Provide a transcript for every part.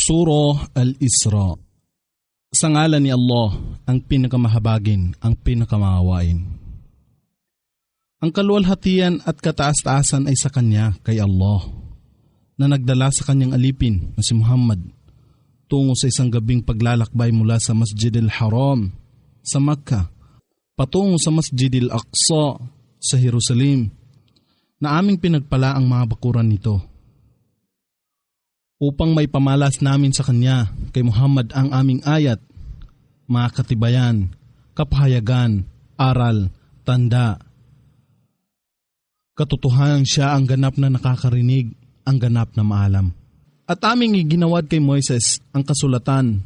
Surah Al-Isra. Sa ngalan ni Allah, ang pinakamahabagin, ang pinakamaawain. Ang kaluwalhatian at kataas-taasan ay sa Kanya, kay Allah, na nagdala sa Kanyang alipin na si Muhammad tungo sa isang gabing paglalakbay mula sa Masjid al-Haram sa Makkah patungo sa Masjid al-Aqsa sa Jerusalem, na aming pinagpala ang mga bakuran nito, upang may pamalas namin sa Kanya, kay Muhammad, ang aming ayat, mga katibayan, kapahayagan, aral, tanda. Katotohanan siya ang ganap na nakakarinig, ang ganap na maalam. At aming iginawad kay Moises ang kasulatan,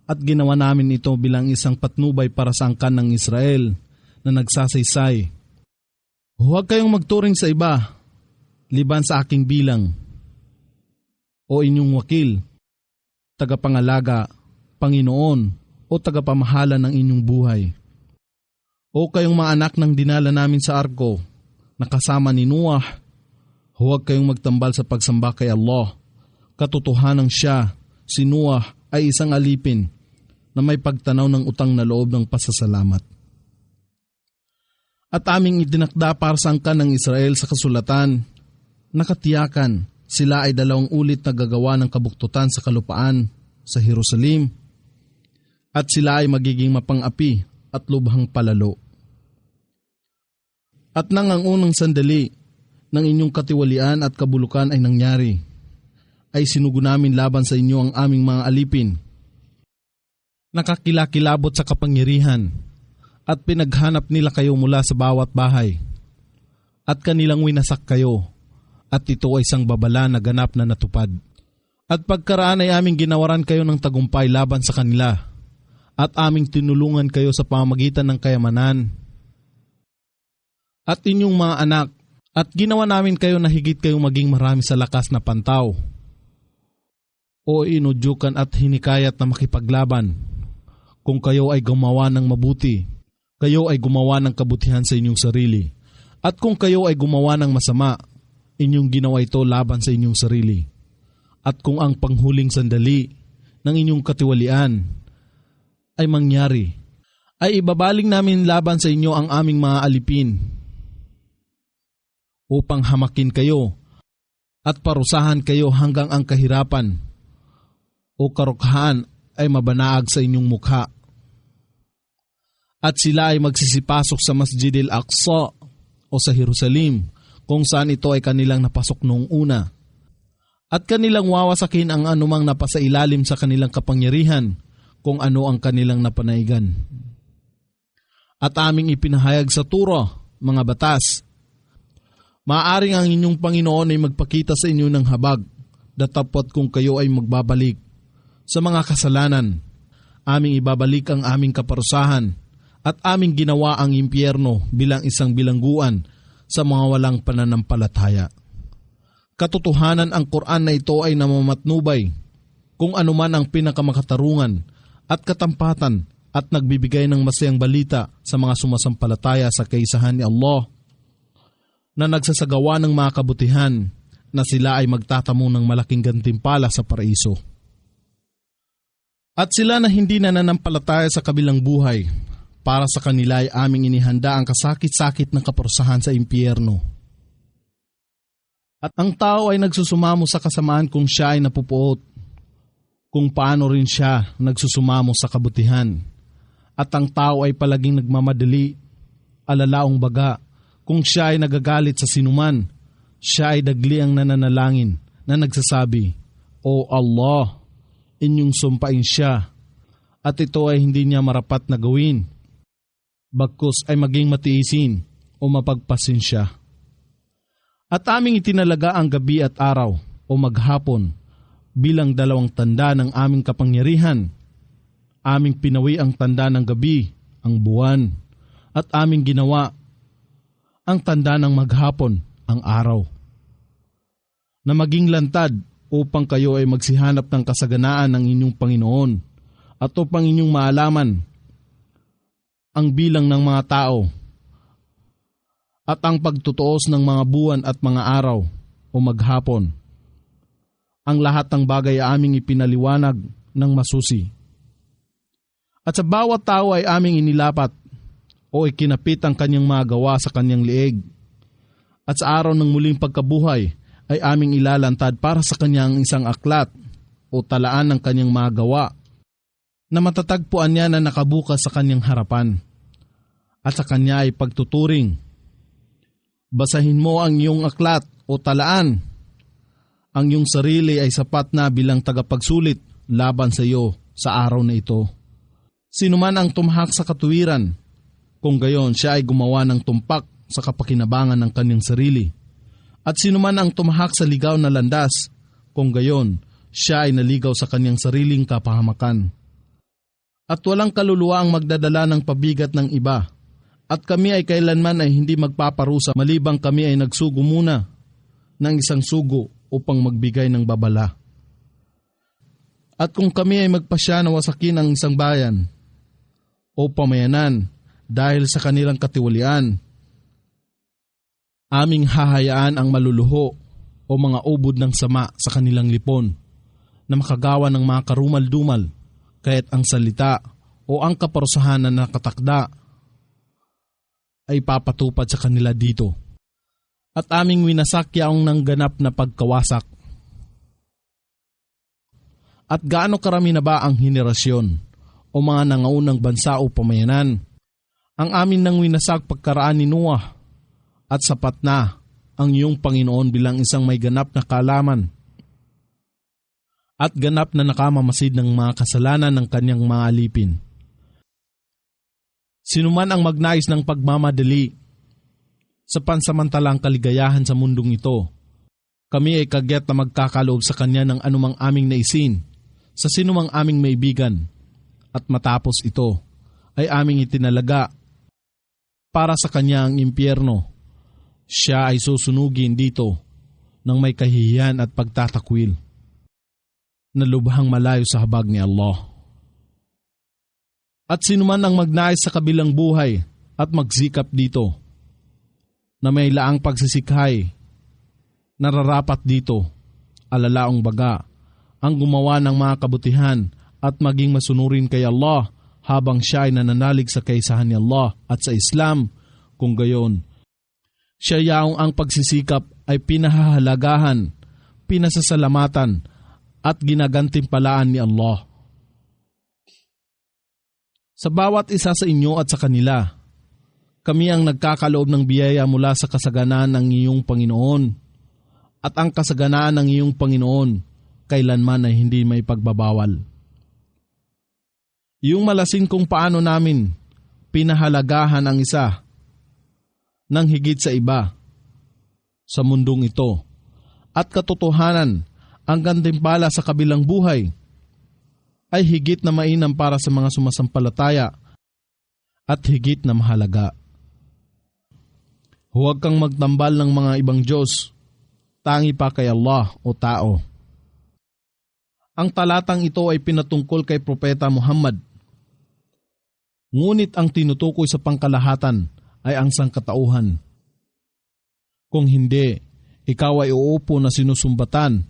at ginawa namin ito bilang isang patnubay para sa angkan ng Israel na nagsasaysay. Huwag kayong magturing sa iba, liban sa aking bilang, o inyong wakil, tagapangalaga, Panginoon, o tagapamahala ng inyong buhay. O kayong mga anak ng dinala namin sa arko, na kasama ni Noah, huwag kayong magtambal sa pagsamba kay Allah. Katotohanan siya, si Noah, ay isang alipin na may pagtanaw ng utang na loob ng pasasalamat. At aming itinakda para sa angkan ng Israel sa kasulatan, nakatiyakan, sila ay 2 ulit na gagawa ng kabuktutan sa kalupaan sa Jerusalem, at sila ay magiging mapang-api at lubhang palalo. At nang ang unang sandali ng inyong katiwalian at kabulukan ay nangyari, ay sinugo namin laban sa inyo ang aming mga alipin. Nakakilakilabot sa kapangyarihan, at pinaghanap nila kayo mula sa bawat bahay, at kanilang winasak kayo, at ito ay isang babala na ganap na natupad. At pagkaraan ay aming ginawaran kayo ng tagumpay laban sa kanila, at aming tinulungan kayo sa pamamagitan ng kayamanan at inyong mga anak, at ginawa namin kayo na higit kayong maging marami sa lakas na pantaw, o inudyukan at hinikayat na makipaglaban. Kung kayo ay gumawa ng mabuti, kayo ay gumawa ng kabutihan sa inyong sarili, at kung kayo ay gumawa ng masama, inyong ginawa ito laban sa inyong sarili. At kung ang panghuling sandali ng inyong katiwalian ay mangyari, ay ibabaling namin laban sa inyo ang aming mga alipin, upang hamakin kayo at parusahan kayo hanggang ang kahirapan o karukhaan ay mabanaag sa inyong mukha. At sila ay magsisipasok sa Masjid al-Aqsa o sa Jerusalem, kung saan ito ay kanilang napasok noong una. At kanilang wawasakin ang anumang napasailalim sa kanilang kapangyarihan, kung ano ang kanilang napanaigan. At aming ipinahayag sa Torah, mga batas, maaaring ang inyong Panginoon ay magpakita sa inyo ng habag, datapwat kung kayo ay magbabalik sa mga kasalanan, aming ibabalik ang aming kaparusahan, at aming ginawa ang impyerno bilang isang bilangguan sa mga walang pananampalataya. Katotohanan, ang Quran na ito ay namamatnubay kung anuman ang pinakamakatarungan at katampatan, at nagbibigay ng masayang balita sa mga sumasampalataya sa kaisahan ni Allah, na nagsasagawa ng mga kabutihan, na sila ay magtatamo ng malaking gantimpala sa paraiso. At sila na hindi nananampalataya sa kabilang buhay, para sa kanila ay aming inihanda ang kasakit-sakit ng kaparusahan sa impyerno. At ang tao ay nagsusumamo sa kasamaan kung siya ay napupuot, kung paano rin siya nagsusumamo sa kabutihan. At ang tao ay palaging nagmamadali, alalaong baga, kung siya ay nagagalit sa sinuman, siya ay dagli ang nananalangin na nagsasabi, O Allah, inyong sumpain siya, at ito ay hindi niya marapat na gawin, bagkus ay maging matiisin o mapagpasin siya. At aming itinalaga ang gabi at araw o maghapon bilang 2 tanda ng aming kapangyarihan. Aming pinawi ang tanda ng gabi, ang buwan, at aming ginawa ang tanda ng maghapon, ang araw, na maging lantad upang kayo ay magsihanap ng kasaganaan ng inyong Panginoon, at upang inyong maalaman ang bilang ng mga tao at ang pagtutuos ng mga buwan at mga araw o maghapon, Ang lahat ng bagay ay aming ipinaliwanag ng masusi. At sa bawat tao ay aming inilapat o ikinapit ang kanyang mga gawa sa kanyang liig. At sa araw ng muling pagkabuhay ay aming ilalantad para sa kanyang isang aklat o talaan ng kanyang mga gawa na matatagpuan niya na nakabukas sa kanyang harapan. At sa kanya ay pagtuturing. Basahin mo ang iyong aklat o talaan. Ang iyong sarili ay sapat na bilang tagapagsulit laban sa iyo sa araw na ito. Sino man ang tumahak sa katuwiran, kung gayon siya ay gumawa ng tumpak sa kapakinabangan ng kanyang sarili. At sino man ang tumahak sa ligaw na landas, kung gayon siya ay naligaw sa kanyang sariling kapahamakan. At walang kaluluwa ang magdadala ng pabigat ng iba. At kami ay kailanman ay hindi magpaparusa malibang kami ay nagsugo muna ng isang sugo upang magbigay ng babala. At kung kami ay magpasya na wasakin ang isang bayan o pamayanan dahil sa kanilang katiwalian, aming hahayaan ang maluluho o mga ubod ng sama sa kanilang lipon na makagawa ng mga karumal-dumal kaya't ang salita o ang kaparusahan na nakatakda ay papatupad sa kanila dito. At aming winasak yaong nang ganap na pagkawasak. At gaano karami na ba ang henerasyon o mga nangaunang bansa o pamayanan? Ang amin nang winasak pagkaraan ni Noah at sapat na ang iyong Panginoon bilang isang may ganap na kaalaman at ganap na nakamamasid ng mga kasalanan ng kanyang mga alipin. Sino man ang magnais ng pagmamadali sa pansamantalang kaligayahan sa mundong ito, kami ay kagyat na magkakaloob sa kanya ng anumang aming naisin sa sinumang aming maibigan at matapos ito ay aming itinalaga para sa kanya ang impyerno. Siya ay susunugin dito ng may kahihiyan at pagtatakwil na lubhang malayo sa habag ni Allah. At sino man ang magnais sa kabilang buhay at magsikap dito na may laang pagsisikhay, nararapat dito, alalaong baga, ang gumawa ng mga kabutihan at maging masunurin kay Allah habang siya ay nananalig sa kaisahan ni Allah at sa Islam, kung gayon. Siya yaong ang pagsisikap ay pinahahalagahan, pinasasalamatan at ginagantimpalaan ni Allah. Sa bawat isa sa inyo at sa kanila, kami ang nagkakaloob ng biyaya mula sa kasaganaan ng iyong Panginoon. At ang kasaganaan ng iyong Panginoon kailanman ay hindi may pagbabawal. Yung malasin kung paano namin pinahalagahan ang isa ng higit sa iba sa mundong ito. At katotohanan, ang gantimpala sa kabilang buhay ay higit na mainam para sa mga sumasampalataya at higit na mahalaga. Huwag kang magtambal ng mga ibang Diyos, tangi pa kay Allah o tao. Ang talatang ito ay pinatungkol kay Propeta Muhammad. Ngunit ang tinutukoy sa pangkalahatan ay ang sangkatauhan. Kung hindi, ikaw ay uupo na sinusumbatan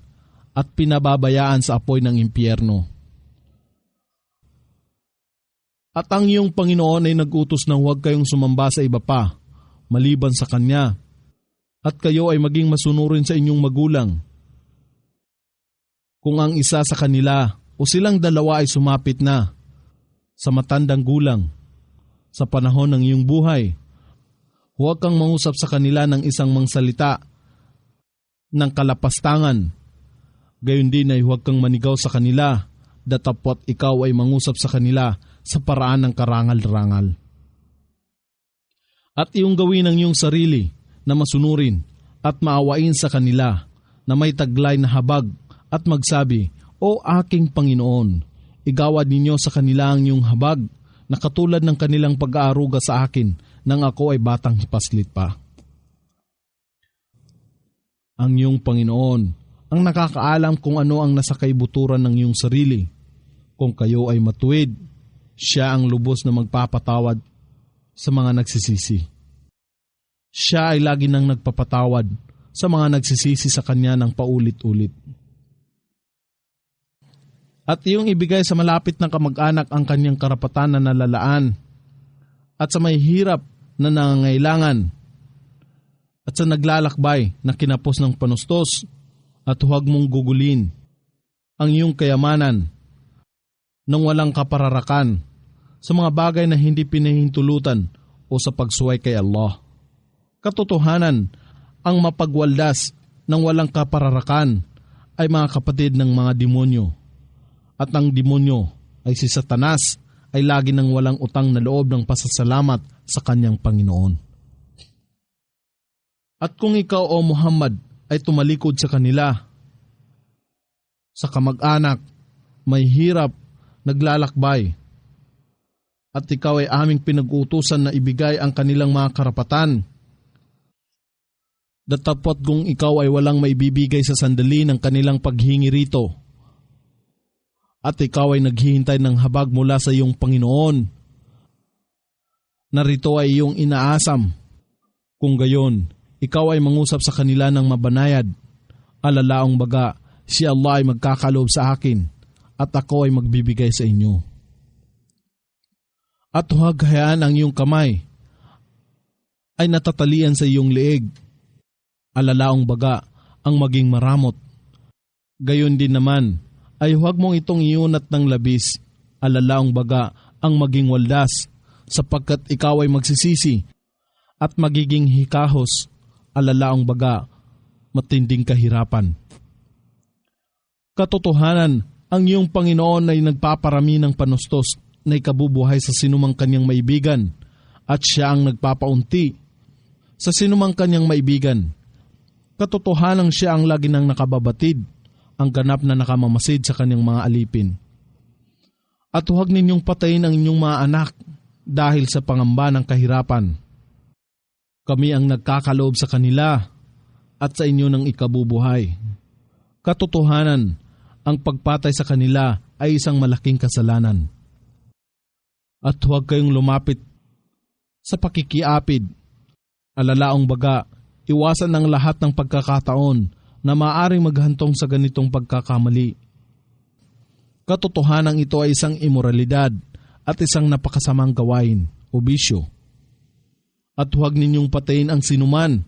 at pinababayaan sa apoy ng impyerno. At ang iyong Panginoon ay nag-utos na huwag kayong sumamba sa iba pa maliban sa Kanya, at kayo ay maging masunurin sa inyong magulang. Kung ang isa sa kanila o silang dalawa ay sumapit na sa matandang gulang sa panahon ng iyong buhay, huwag kang mangusap sa kanila ng isang mangsalita ng kalapastangan. Gayon din ay huwag kang manigaw sa kanila, datapwat ikaw ay mangusap sa kanila sa paraan ng karangal-rangal. At iyong gawin ang iyong sarili na masunurin at maawain sa kanila na may taglay na habag at magsabi, O aking Panginoon, igawad ninyo sa kanila ang iyong habag na katulad ng kanilang pag-aaruga sa akin nang ako ay batang hipaslit pa. Ang iyong Panginoon ang nakakaalam kung ano ang nasa kaibuturan ng iyong sarili. Kung kayo ay matuwid, siya ang lubos na magpapatawad sa mga nagsisisi. Siya ay lagi nang nagpapatawad sa mga nagsisisi sa kanya ng paulit-ulit. At iyong ibigay sa malapit na kamag-anak ang kanyang karapatan na nalalaan, at sa may hirap na nangangailangan, at sa naglalakbay na kinapos ng panustos, at huwag mong gugulin ang iyong kayamanan nang walang kapararakan sa mga bagay na hindi pinahintulutan o sa pagsuway kay Allah. Katotohanan, ang mapagwaldas ng walang kapararakan ay mga kapatid ng mga demonyo. At ang demonyo ay si Satanas ay lagi nang walang utang na loob ng pasasalamat sa kanyang Panginoon. At kung ikaw o Muhammad ay tumalikod sa kanila, sa kamag-anak, may hirap, naglalakbay, at ikaw ay aming pinag-uutusan na ibigay ang kanilang mga karapatan, datapot kung ikaw ay walang maibibigay sa sandali ng kanilang paghingi rito, at ikaw ay naghihintay ng habag mula sa iyong Panginoon, narito ay iyong inaasam. Kung gayon, ikaw ay mangusap sa kanila ng mabanayad, alalaong baga, si Allah ay magkakaloob sa akin, at ako ay magbibigay sa inyo. At huwag hayaan ang iyong kamay ay natatalian sa iyong leeg, alalaong baga ang maging maramot. Gayon din naman ay huwag mong itong iunat ng labis, alalaong baga ang maging waldas, sapagkat ikaw ay magsisisi at magiging hikahos, alalaong baga matinding kahirapan. Katotohanan, ang iyong Panginoon ay nagpaparami ng panustos na ikabubuhay sa sinumang kanyang maibigan, at siya ang nagpapaunti sa sinumang kanyang maibigan. Katotohanan, siya ang lagi nang nakababatid, ang ganap na nakamamasid sa kanyang mga alipin. At huwag ninyong patayin ang inyong mga anak dahil sa pangamba ng kahirapan. Kami ang nagkakaloob sa kanila at sa inyo ng ikabubuhay. Katotohanan, ang pagpatay sa kanila ay isang malaking kasalanan. At huwag kayong lumapit sa pakikiapid, alalaong baga, iwasan ang lahat ng pagkakataon na maaaring maghantong sa ganitong pagkakamali. Katotohanan, ito ay isang imoralidad at isang napakasamang gawain o bisyo. At huwag ninyong patayin ang sinuman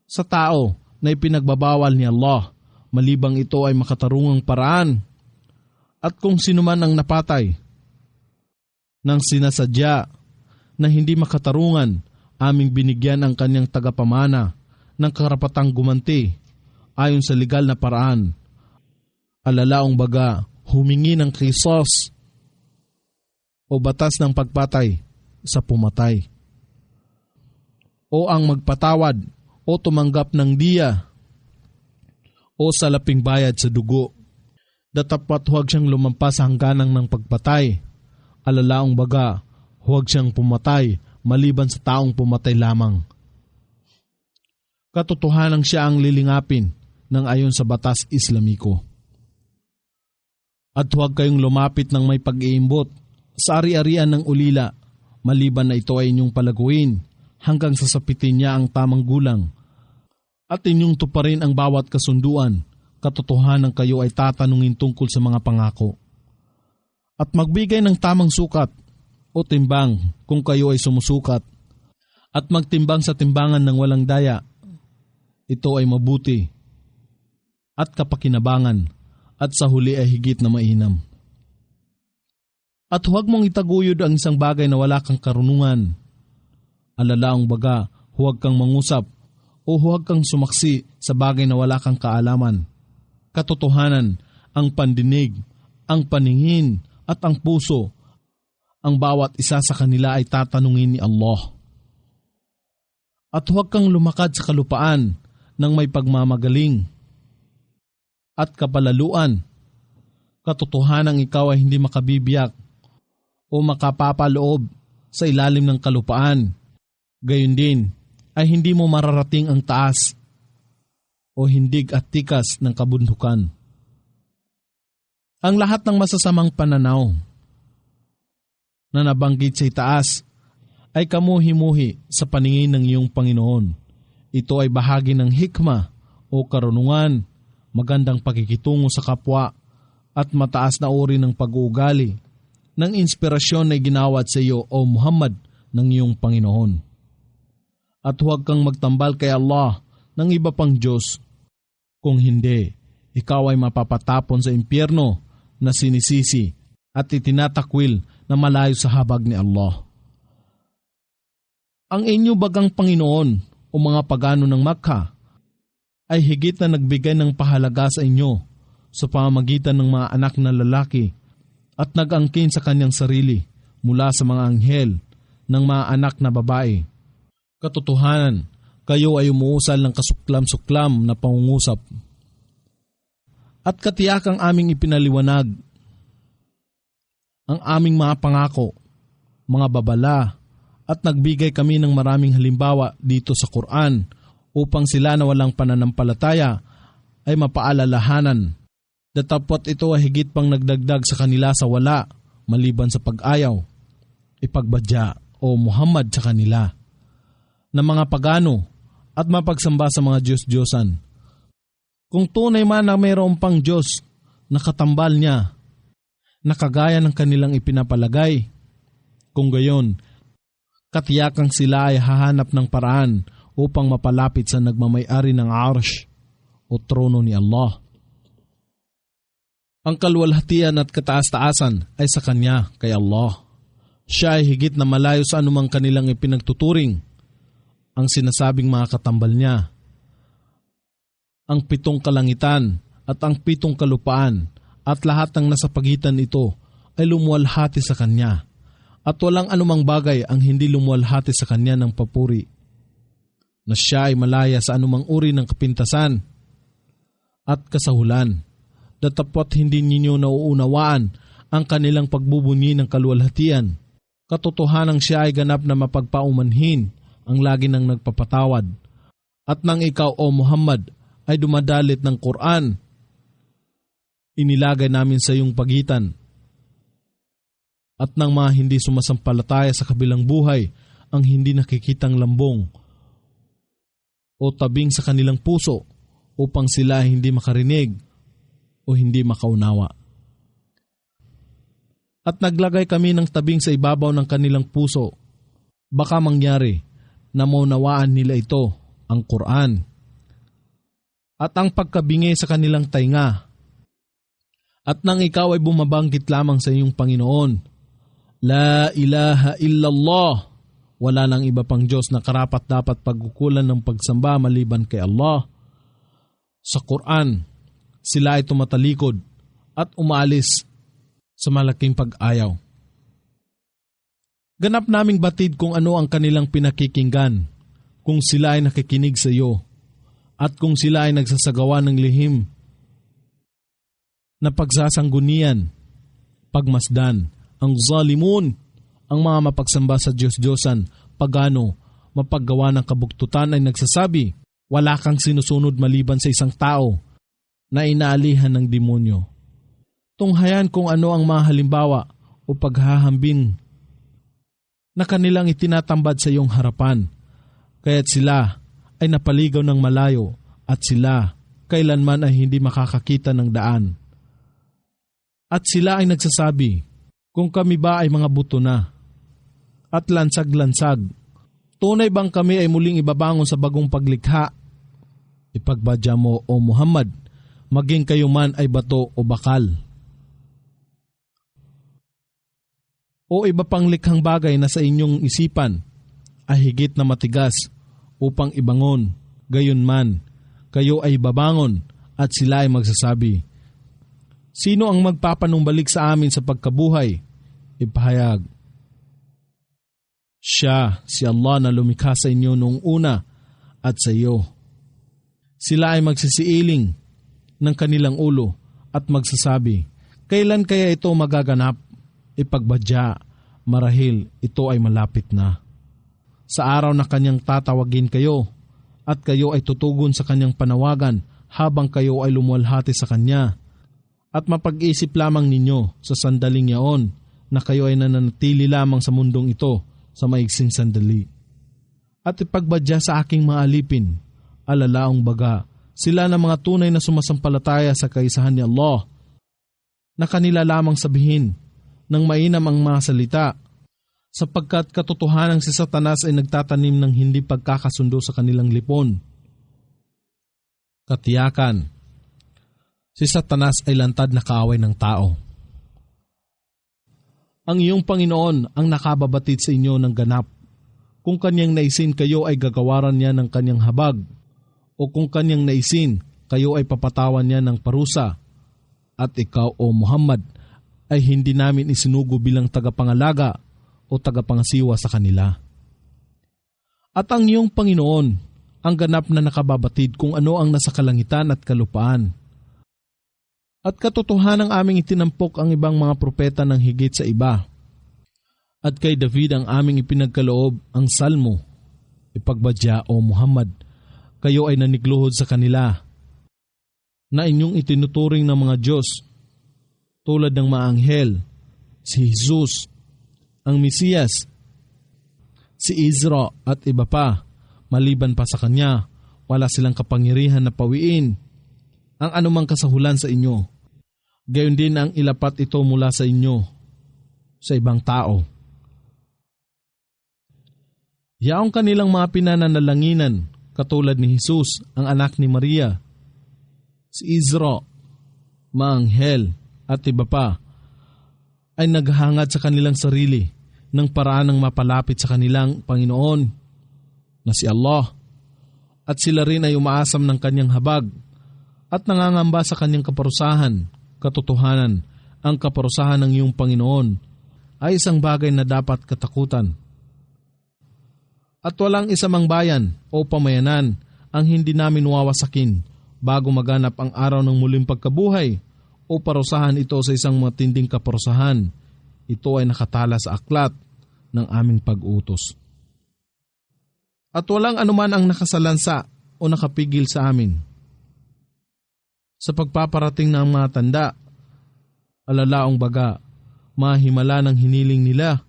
sa tao na ipinagbabawal ni Allah, malibang ito ay makatarungang paraan. At kung sinuman ang napatay ng sinasadya na hindi makatarungan, aming binigyan ang kanyang tagapamana ng karapatang gumanti ayon sa legal na paraan, alalaong baga humingi ng qisas o batas ng pagpatay sa pumatay, o ang magpatawad o tumanggap ng diya o salaping bayad sa dugo. Datapat huwag siyang lumampas sa hangganang ng pagpatay, alalaong baga huwag siyang pumatay maliban sa taong pumatay lamang. Katotohanan, siya ang lilingapin ng ayon sa batas Islamiko. At huwag kayong lumapit ng may pag-iimbot sa ari-arian ng ulila, maliban na ito ay inyong palaguin hanggang sasapitin niya ang tamang gulang, at inyong tuparin ang bawat kasunduan. Katotohanan, kayo ay tatanungin tungkol sa mga pangako. At magbigay ng tamang sukat o timbang kung kayo ay sumusukat, at magtimbang sa timbangan ng walang daya. Ito ay mabuti at kapakinabangan, at sa huli ay higit na mainam. At huwag mong itaguyod ang isang bagay na wala kang karunungan. Alalaong baga, huwag kang mangusap o huwag kang sumaksi sa bagay na wala kang kaalaman. Katotohanan, ang pandinig, ang paningin at ang puso, ang bawat isa sa kanila ay tatanungin ni Allah. At huwag kang lumakad sa kalupaan ng may pagmamagaling at kapalaluan. Katotohanan, ikaw ay hindi makabibiyak o makapapaloob sa ilalim ng kalupaan. Gayon din ay hindi mo mararating ang taas o hindig at tikas ng kabundukan. Ang lahat ng masasamang pananaw na nabanggit sa itaas ay kamuhi-muhi sa paningin ng iyong Panginoon. Ito ay bahagi ng hikma o karunungan, magandang pakikitungo sa kapwa, at mataas na uri ng pag-uugali ng inspirasyon na ginawat sa iyo, O Muhammad, ng iyong Panginoon. At huwag kang magtambal kay Allah ng iba pang Diyos. Kung hindi, ikaw ay mapapatapon sa impyerno na sinisisi at itinatakwil na malayo sa habag ni Allah. Ang inyo bagang Panginoon o mga pagano ng Makkah ay higit na nagbigay ng pahalaga sa inyo sa pamamagitan ng mga anak na lalaki at nag-angkin sa kanyang sarili mula sa mga anghel ng mga anak na babae. Katotohanan, kayo ay umuusal ng kasuklam-suklam na pangungusap. At katiyakang aming ipinaliwanag ang aming mga pangako, mga babala, at nagbigay kami ng maraming halimbawa dito sa Quran upang sila na walang pananampalataya ay mapaalalahanan. Datapot ito ay higit pang nagdagdag sa kanila sa wala, maliban sa pag-ayaw, ipagbadya o Muhammad sa kanila, na mga pagano at mapagsamba sa mga Diyos-Diyosan. Kung tunay man na mayroon pang Diyos na katambal niya, na kagaya ng kanilang ipinapalagay, kung gayon, katiyakang sila ay hahanap ng paraan upang mapalapit sa nagmamay-ari ng arsh o trono ni Allah. Ang kaluwalhatian at kataas-taasan ay sa Kanya, kay Allah. Siya ay higit na malayo sa anumang kanilang ipinagtuturing ang sinasabing mga katambal niya. Ang 7 kalangitan at ang 7 kalupaan at lahat ng nasa pagitan nito ay lumuwalhati sa Kanya, at walang anumang bagay ang hindi lumuwalhati sa Kanya ng papuri, na Siya ay malaya sa anumang uri ng kapintasan at kasahulan. Datapot hindi ninyo nauunawaan ang kanilang pagbubunyi ng kaluwalhatian. Katotohanang Siya ay ganap na mapagpaumanhin, ang lagi nang nagpapatawad. At nang ikaw, O Muhammad, ay dumadalit ng Quran, inilagay namin sa iyong pagitan at ng mga hindi sumasampalataya sa kabilang buhay ang hindi nakikitang lambong o tabing sa kanilang puso upang sila hindi makarinig o hindi makaunawa. At naglagay kami ng tabing sa ibabaw ng kanilang puso. Baka mangyari na maunawaan nila ito, ang Quran, at ang pagkabingi sa kanilang tainga. At nang ikaw ay bumabanggit lamang sa iyong Panginoon, La ilaha illallah, wala nang iba pang Diyos na karapat dapat pagkukulan ng pagsamba maliban kay Allah. Sa Quran, sila ay tumatalikod at umaalis sa malaking pag-ayaw. Ganap naming batid kung ano ang kanilang pinakikinggan, kung sila ay nakikinig sa iyo, at kung sila ay nagsasagawa ng lihim na pagsasanggunian, pagmasdan, ang zalimun, ang mga mapagsamba sa Diyos-Diyosan, pagano, mapaggawa ng kabuktutan ay nagsasabi, wala kang sinusunod maliban sa isang tao na inaalihan ng demonyo. Tunghayan kung ano ang mga halimbawa o paghahambing na kanilang itinatambad sa iyong harapan, kaya't sila ay napaligaw ng malayo at sila kailanman ay hindi makakakita ng daan. At sila ay nagsasabi, kung kami ba ay mga buto na at lansag-lansag, tunay bang kami ay muling ibabangon sa bagong paglikha? Ipagbadya mo, O Muhammad, maging kayo man ay bato o bakal, o iba pang likhang bagay na sa inyong isipan ay higit na matigas upang ibangon, gayon man, kayo ay babangon at sila ay magsasabi, sino ang magpapanumbalik sa amin sa pagkabuhay? Ipahayag, Siya, si Allah na lumikha sa inyo noong una at sa iyo. Sila ay magsisiiling ng kanilang ulo at magsasabi, kailan kaya ito magaganap? Ipagbadya, marahil ito ay malapit na. Sa araw na kanyang tatawagin kayo at kayo ay tutugon sa kanyang panawagan habang kayo ay lumuwalhati sa kanya. At mapag-isip lamang ninyo sa sandaling yaon na kayo ay nananatili lamang sa mundong ito sa maigsing sandali. At ipagbadya sa aking mga alipin, alalaong baga, sila na mga tunay na sumasampalataya sa kaisahan ni Allah na kanila lamang sabihin ng mainam ang mga salita, sapagkat katotohanan si Satanas ay nagtatanim ng hindi pagkakasundo sa kanilang lipon. Katiyakan, si Satanas ay lantad na kaaway ng tao. Ang iyong Panginoon ang nakababatid sa inyo ng ganap. Kung kanyang naisin, kayo ay gagawaran niya ng kanyang habag, o kung kanyang naisin, kayo ay papatawan niya ng parusa. At ikaw, O Muhammad, ay hindi namin isinugo bilang tagapangalaga o tagapangasiwa sa kanila. At ang iyong Panginoon ang ganap na nakababatid kung ano ang nasa kalangitan at kalupaan. At katotohanang aming itinampok ang ibang mga propeta ng higit sa iba. At kay David ang aming ipinagkaloob ang salmo. Ipagbadya, O Muhammad, kayo ay nanigluhod sa kanila, na inyong itinuturing ng mga Diyos, tulad ng mga anghel, si Jesus, ang Mesiyas, si Izra at iba pa. Maliban pa sa kanya, wala silang kapangyarihan na pawiin ang anumang kasahulan sa inyo. Gayon din ang ilapat ito mula sa inyo sa ibang tao. Yaong kanilang mga pinananalanginan, katulad ni Jesus, ang anak ni Maria, si Izra, maanghel at iba pa, ay naghahangad sa kanilang sarili ng paraan ng mapalapit sa kanilang Panginoon na si Allah, at sila rin ay umaasam ng kanyang habag at nangangamba sa kanyang kaparusahan. Katotohanan, ang kaparusahan ng iyong Panginoon ay isang bagay na dapat katakutan. At walang isa mang bayan o pamayanan ang hindi namin wawasakin bago maganap ang araw ng muling pagkabuhay o parusahan ito sa isang matinding kaparusahan. Ito ay nakatala sa aklat ng aming pag-utos. At walang anuman ang nakasalansa o nakapigil sa amin sa pagpaparating ng mga tanda, alalaong baga, mahimala ng hiniling nila,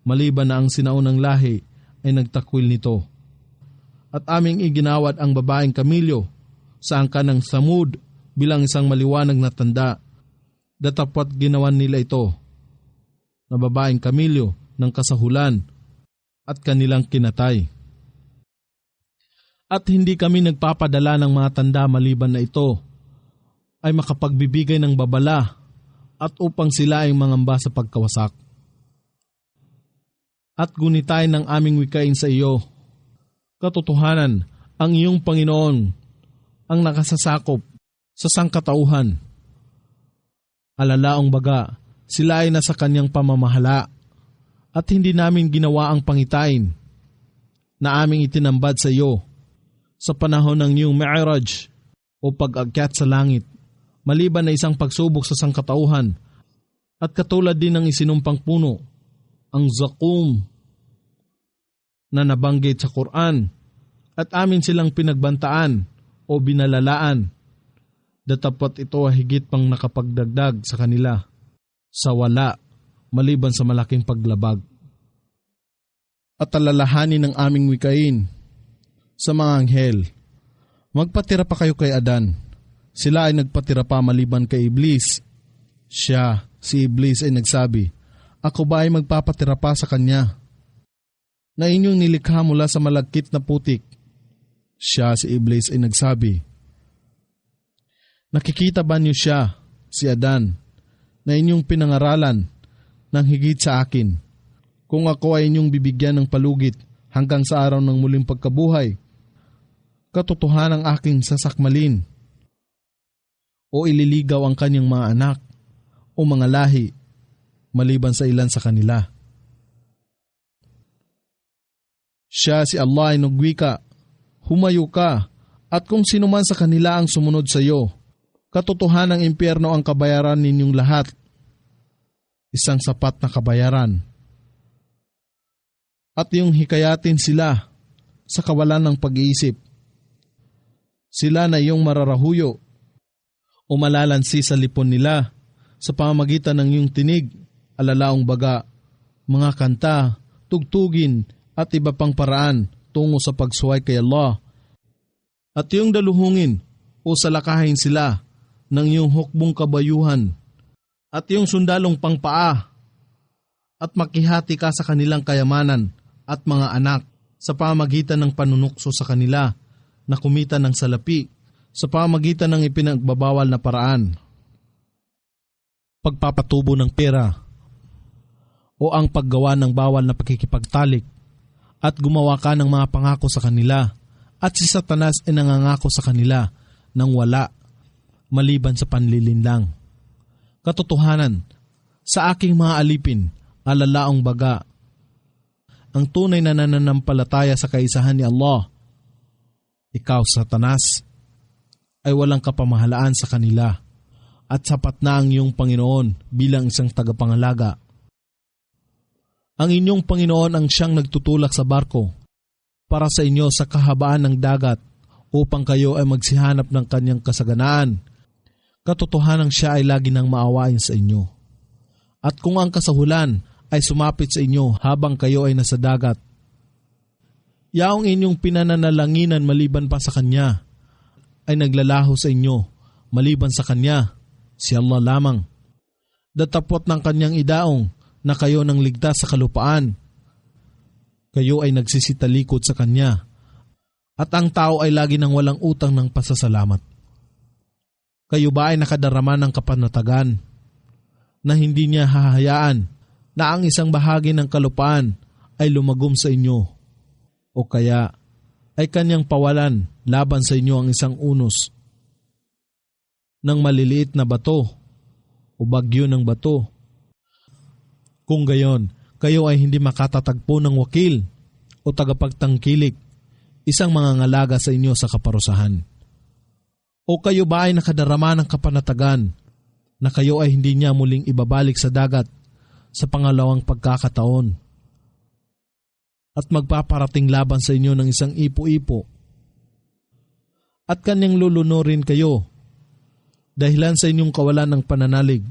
maliban na ang sinaunang lahi ay nagtakwil nito. At aming iginawad ang babaeng kamilyo sa angka ng Samud bilang isang maliwanag na tanda, datapwat ginawan nila ito na babaeng kamilyo ng kasahulan at kanilang kinatay. At hindi kami nagpapadala ng mga tanda maliban na ito ay makapagbibigay ng babala at upang sila ay mangamba sa pagkawasak. At gunitain ng aming wikain sa iyo, katotohanan, ang iyong Panginoon ang nakasasakop sa sangkatauhan. Alalaong baga, sila ay nasa kanyang pamamahala at hindi namin ginawa ang pangitain na aming itinambad sa iyo sa panahon ng iyong Mi'raj o pag-akyat sa langit, maliban na isang pagsubok sa sangkatauhan at katulad din ng isinumpang puno, ang Zakum na nabanggit sa Quran, at amin silang pinagbantaan o binalalaan, datapwat ito ay higit pang nakapagdagdag sa kanila sa wala maliban sa malaking paglabag. At alalahanin ng aming wikain sa mga anghel, magpatira pa kayo kay Adan. Sila ay nagpatira pa maliban kay Iblis. Si Iblis ay nagsabi, ako ba ay magpapatira pa sa kanya na inyong nilikha mula sa malagkit na putik? Si Iblis ay nagsabi, nakikita ba niyo si Adan, na inyong pinangaralan ng higit sa akin? Kung ako ay inyong bibigyan ng palugit hanggang sa araw ng muling pagkabuhay, katotohanan ang aking sasakmalin, o ililigaw ang kanyang mga anak o mga lahi maliban sa ilan sa kanila. Si Allah ay nagwika, humayo ka, at kung sino man sa kanila ang sumunod sa iyo, katotohanan ng impyerno ang kabayaran ninyong lahat, isang sapat na kabayaran. At yung hikayatin sila sa kawalan ng pag-iisip, sila na iyong mararahuyo o malalansi sa lipon nila sa pamamagitan ng iyong tinig, alalaong baga, mga kanta, tugtugin at iba pang paraan tungo sa pagsuway kay Allah. At iyong daluhungin o salakahin sila ng iyong hukbong kabayuhan at iyong sundalong pangpaa at makihati ka sa kanilang kayamanan at mga anak sa pamagitan ng panunukso sa kanila na kumita ng salapi sa pamagitan ng ipinagbabawal na paraan. Pagpapatubo ng pera o ang paggawa ng bawal na pakikipagtalik at gumawa ka ng mga pangako sa kanila at si Satanas ay nangangako sa kanila ng wala maliban sa panlilinlang. Katotohanan, sa aking mga alipin, alalaong baga, ang tunay na nananampalataya sa kaisahan ni Allah, ikaw, Satanas, ay walang kapamahalaan sa kanila at sapat na ang iyong Panginoon bilang isang tagapangalaga. Ang inyong Panginoon ang siyang nagtutulak sa barko para sa inyo sa kahabaan ng dagat upang kayo ay magsihanap ng kanyang kasaganaan. Katotohanan siya ay lagi nang maawain sa inyo. At kung ang kasahulan ay sumapit sa inyo habang kayo ay nasa dagat, yaong inyong pinananalanginan maliban pa sa kanya ay naglalaho sa inyo maliban sa kanya, si Allah lamang. Datapot ng kanyang idaong na kayo nang ligtas sa kalupaan. Kayo ay nagsisitalikod sa kanya at ang tao ay lagi nang walang utang ng pasasalamat. Kayo ba ay nakadarama ng kapanatagan na hindi niya hahayaan na ang isang bahagi ng kalupaan ay lumagom sa inyo o kaya ay kanyang pawalan laban sa inyo ang isang unos ng maliliit na bato o bagyo ng bato? Kung gayon, kayo ay hindi makatatagpo ng wakil o tagapagtangkilik, isang mangangalaga sa inyo sa kaparusahan. O kayo ba ay nakadarama ng kapanatagan na kayo ay hindi niya muling ibabalik sa dagat sa pangalawang pagkakataon at magpaparating laban sa inyo ng isang ipo-ipo at kanyang lulunurin kayo dahilan sa inyong kawalan ng pananalig?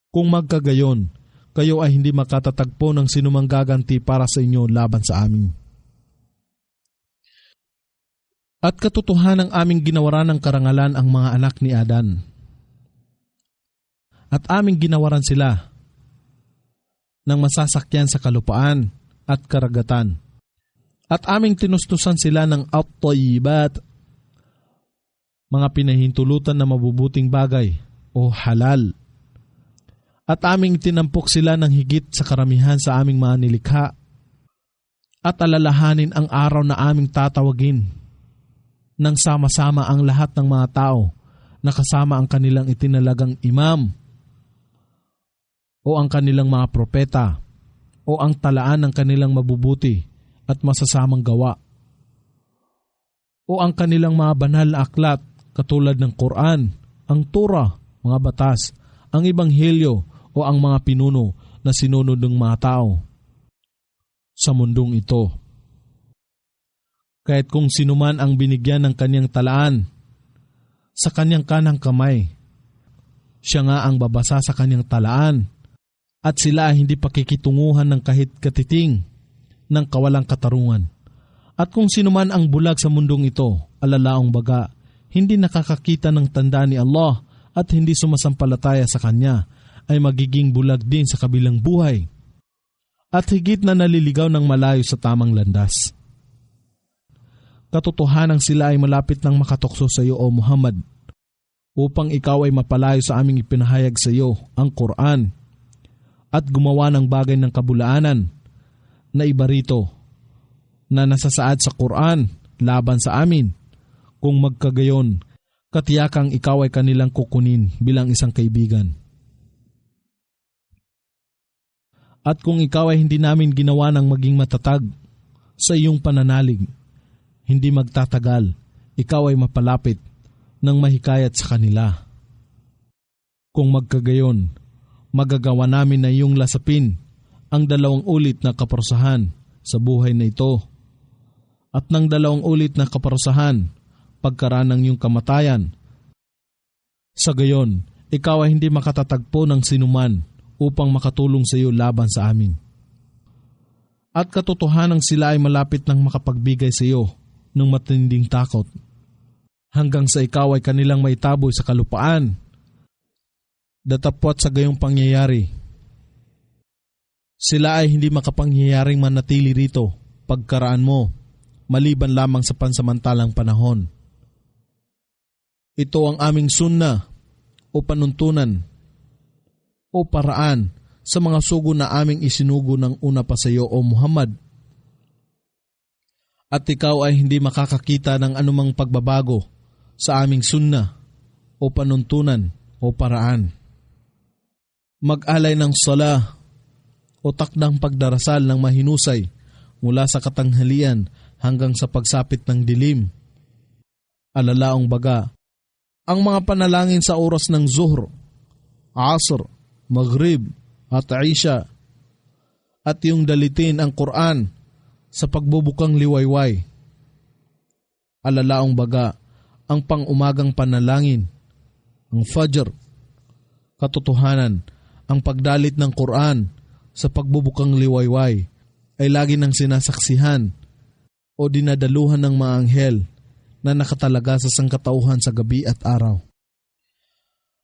Kung magkagayon, kayo ay hindi makatatagpo ng sinumang gaganti para sa inyo laban sa amin. At katotohanan aming ginawaran ng karangalan ang mga anak ni Adan. At aming ginawaran sila ng masasakyan sa kalupaan at karagatan. At aming tinustusan sila ng at-tayyibat, mga pinahintulutan na mabubuting bagay o halal. At aming tinampok sila ng higit sa karamihan sa aming mga nilikha at alalahanin ang araw na aming tatawagin nang sama-sama ang lahat ng mga tao na kasama ang kanilang itinalagang imam o ang kanilang mga propeta o ang talaan ng kanilang mabubuti at masasamang gawa o ang kanilang mga banal na aklat katulad ng Quran, ang Torah, mga batas, ang Ebanghelyo o ang mga pinuno na sinunod ng mga tao sa mundong ito. Kahit kung sinuman ang binigyan ng kanyang talaan sa kanyang kanang kamay, siya nga ang babasa sa kanyang talaan at sila ay hindi pakikitunguhan ng kahit katiting ng kawalang katarungan. At kung sinuman ang bulag sa mundong ito, alalaong baga, hindi nakakakita ng tanda ni Allah at hindi sumasampalataya sa kanya, ay magiging bulag din sa kabilang buhay at higit na naliligaw ng malayo sa tamang landas. Katotohanan sila ay malapit ng makatokso sa iyo, O Muhammad, upang ikaw ay mapalayo sa aming ipinahayag sa iyo, ang Quran, at gumawa ng bagay ng kabulaanan na iba rito na nasasaad sa Quran laban sa amin. Kung magkagayon, katiyakang ikaw ay kanilang kukunin bilang isang kaibigan. At kung ikaw ay hindi namin ginawa ng maging matatag sa iyong pananalig, hindi magtatagal, ikaw ay mapalapit ng mahikayat sa kanila. Kung magkagayon, magagawa namin na iyong lasapin ang 2 ulit na kaparusahan sa buhay na ito at ng 2 ulit na kaparusahan pagkaraan ng iyong kamatayan. Sa gayon, ikaw ay hindi makatatagpo ng sinuman upang makatulong sa iyo laban sa amin. At katotohanan sila ay malapit ng makapagbigay sa iyo ng matinding takot, hanggang sa ikaw ay kanilang maitaboy sa kalupaan Datapwat sa gayong pangyayari, sila ay hindi makapangyayaring manatili rito pagkaraan mo, maliban lamang sa pansamantalang panahon. Ito ang aming sunna o panuntunan o paraan sa mga sugo na aming isinugo ng una pa sa iyo, O Muhammad. At ikaw ay hindi makakakita ng anumang pagbabago sa aming sunna o panuntunan o paraan. Mag-alay ng sala o takdang pagdarasal ng mahinusay mula sa katanghalian hanggang sa pagsapit ng dilim. Alalaong baga, ang mga panalangin sa oras ng Zuhr, Asr, Maghrib at Isha at yung dalitin ang Quran sa pagbubukang liwayway. Alalaong baga, ang pang-umagang panalangin, ang Fajr, katotohanan, ang pagdalit ng Quran sa pagbubukang liwayway ay lagi nang sinasaksihan o dinadaluhan ng mga anghel na nakatalaga sa sangkatauhan sa gabi at araw.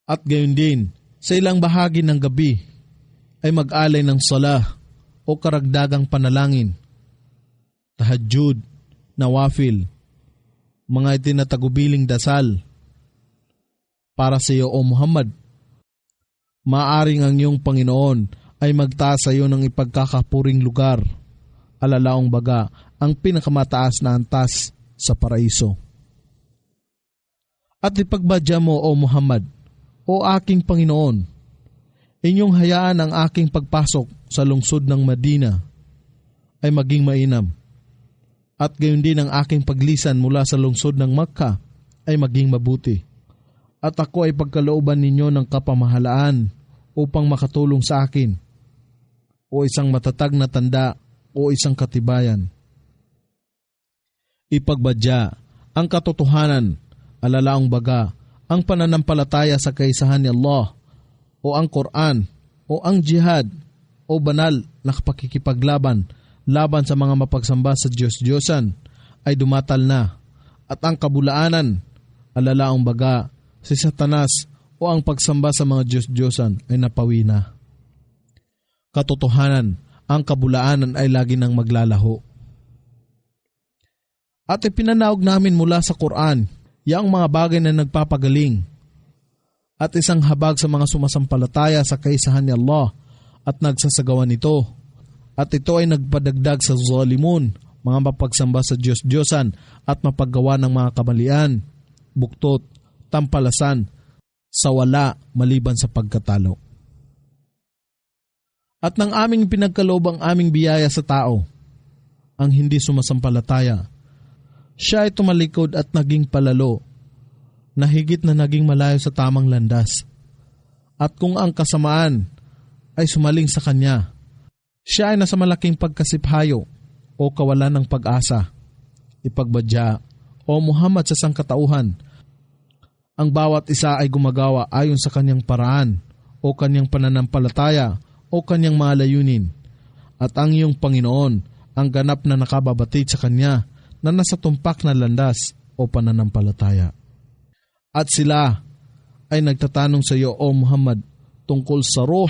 At gayon din, sa ilang bahagi ng gabi ay mag-alay ng salah o karagdagang panalangin, tahajjud, nawafil, mga itinatagubiling dasal para sa iyo, O Muhammad. Maaring ang iyong Panginoon ay magtaas sa iyo ng ipagkakapuring lugar, alalaong baga ang pinakamataas na antas sa paraiso. At ipagbadya mo, O Muhammad, O aking Panginoon, inyong hayaan ang aking pagpasok sa lungsod ng Madina ay maging mainam, at gayon din ang aking paglisan mula sa lungsod ng Makkah ay maging mabuti. At ako ay pagkalooban ninyo ng kapamahalaan upang makatulong sa akin, o isang matatag na tanda o isang katibayan. Ipagbadya ang katotohanan, alalaong baga, ang pananampalataya sa kaisahan ni Allah, o ang Quran, o ang jihad, o banal na pakikipaglaban laban sa mga mapagsamba sa Diyos-Diyosan ay dumatal na, at ang kabulaanan, alalaong baga, si Satanas o ang pagsamba sa mga Diyos-Diyosan ay napawi na. Katotohanan, ang kabulaanan ay lagi nang maglalaho. At ipinanaog namin mula sa Quran yang mga bagay na nagpapagaling at isang habag sa mga sumasampalataya sa kaisahan ni Allah at nagsasagawa nito. At ito ay nagpadagdag sa zalimun, mga mapagsamba sa Diyos-Diyosan at mapaggawa ng mga kamalian, buktot, tampalasan, sa wala maliban sa pagkatalo. At nang aming pinagkaloob ang aming biyaya sa tao, ang hindi sumasampalataya, siya ay tumalikod at naging palalo, na higit na naging malayo sa tamang landas. At kung ang kasamaan ay sumaling sa kanya, siya ay nasa malaking pagkasiphayo o kawalan ng pag-asa. Ipagbadya, O Muhammad, sa sangkatauhan, ang bawat isa ay gumagawa ayon sa kanyang paraan o kanyang pananampalataya o kanyang mga layunin. At ang iyong Panginoon ang ganap na nakababatid sa kanya na nasa tumpak na landas o pananampalataya. At sila ay nagtatanong sa iyo, O Muhammad, tungkol sa ruh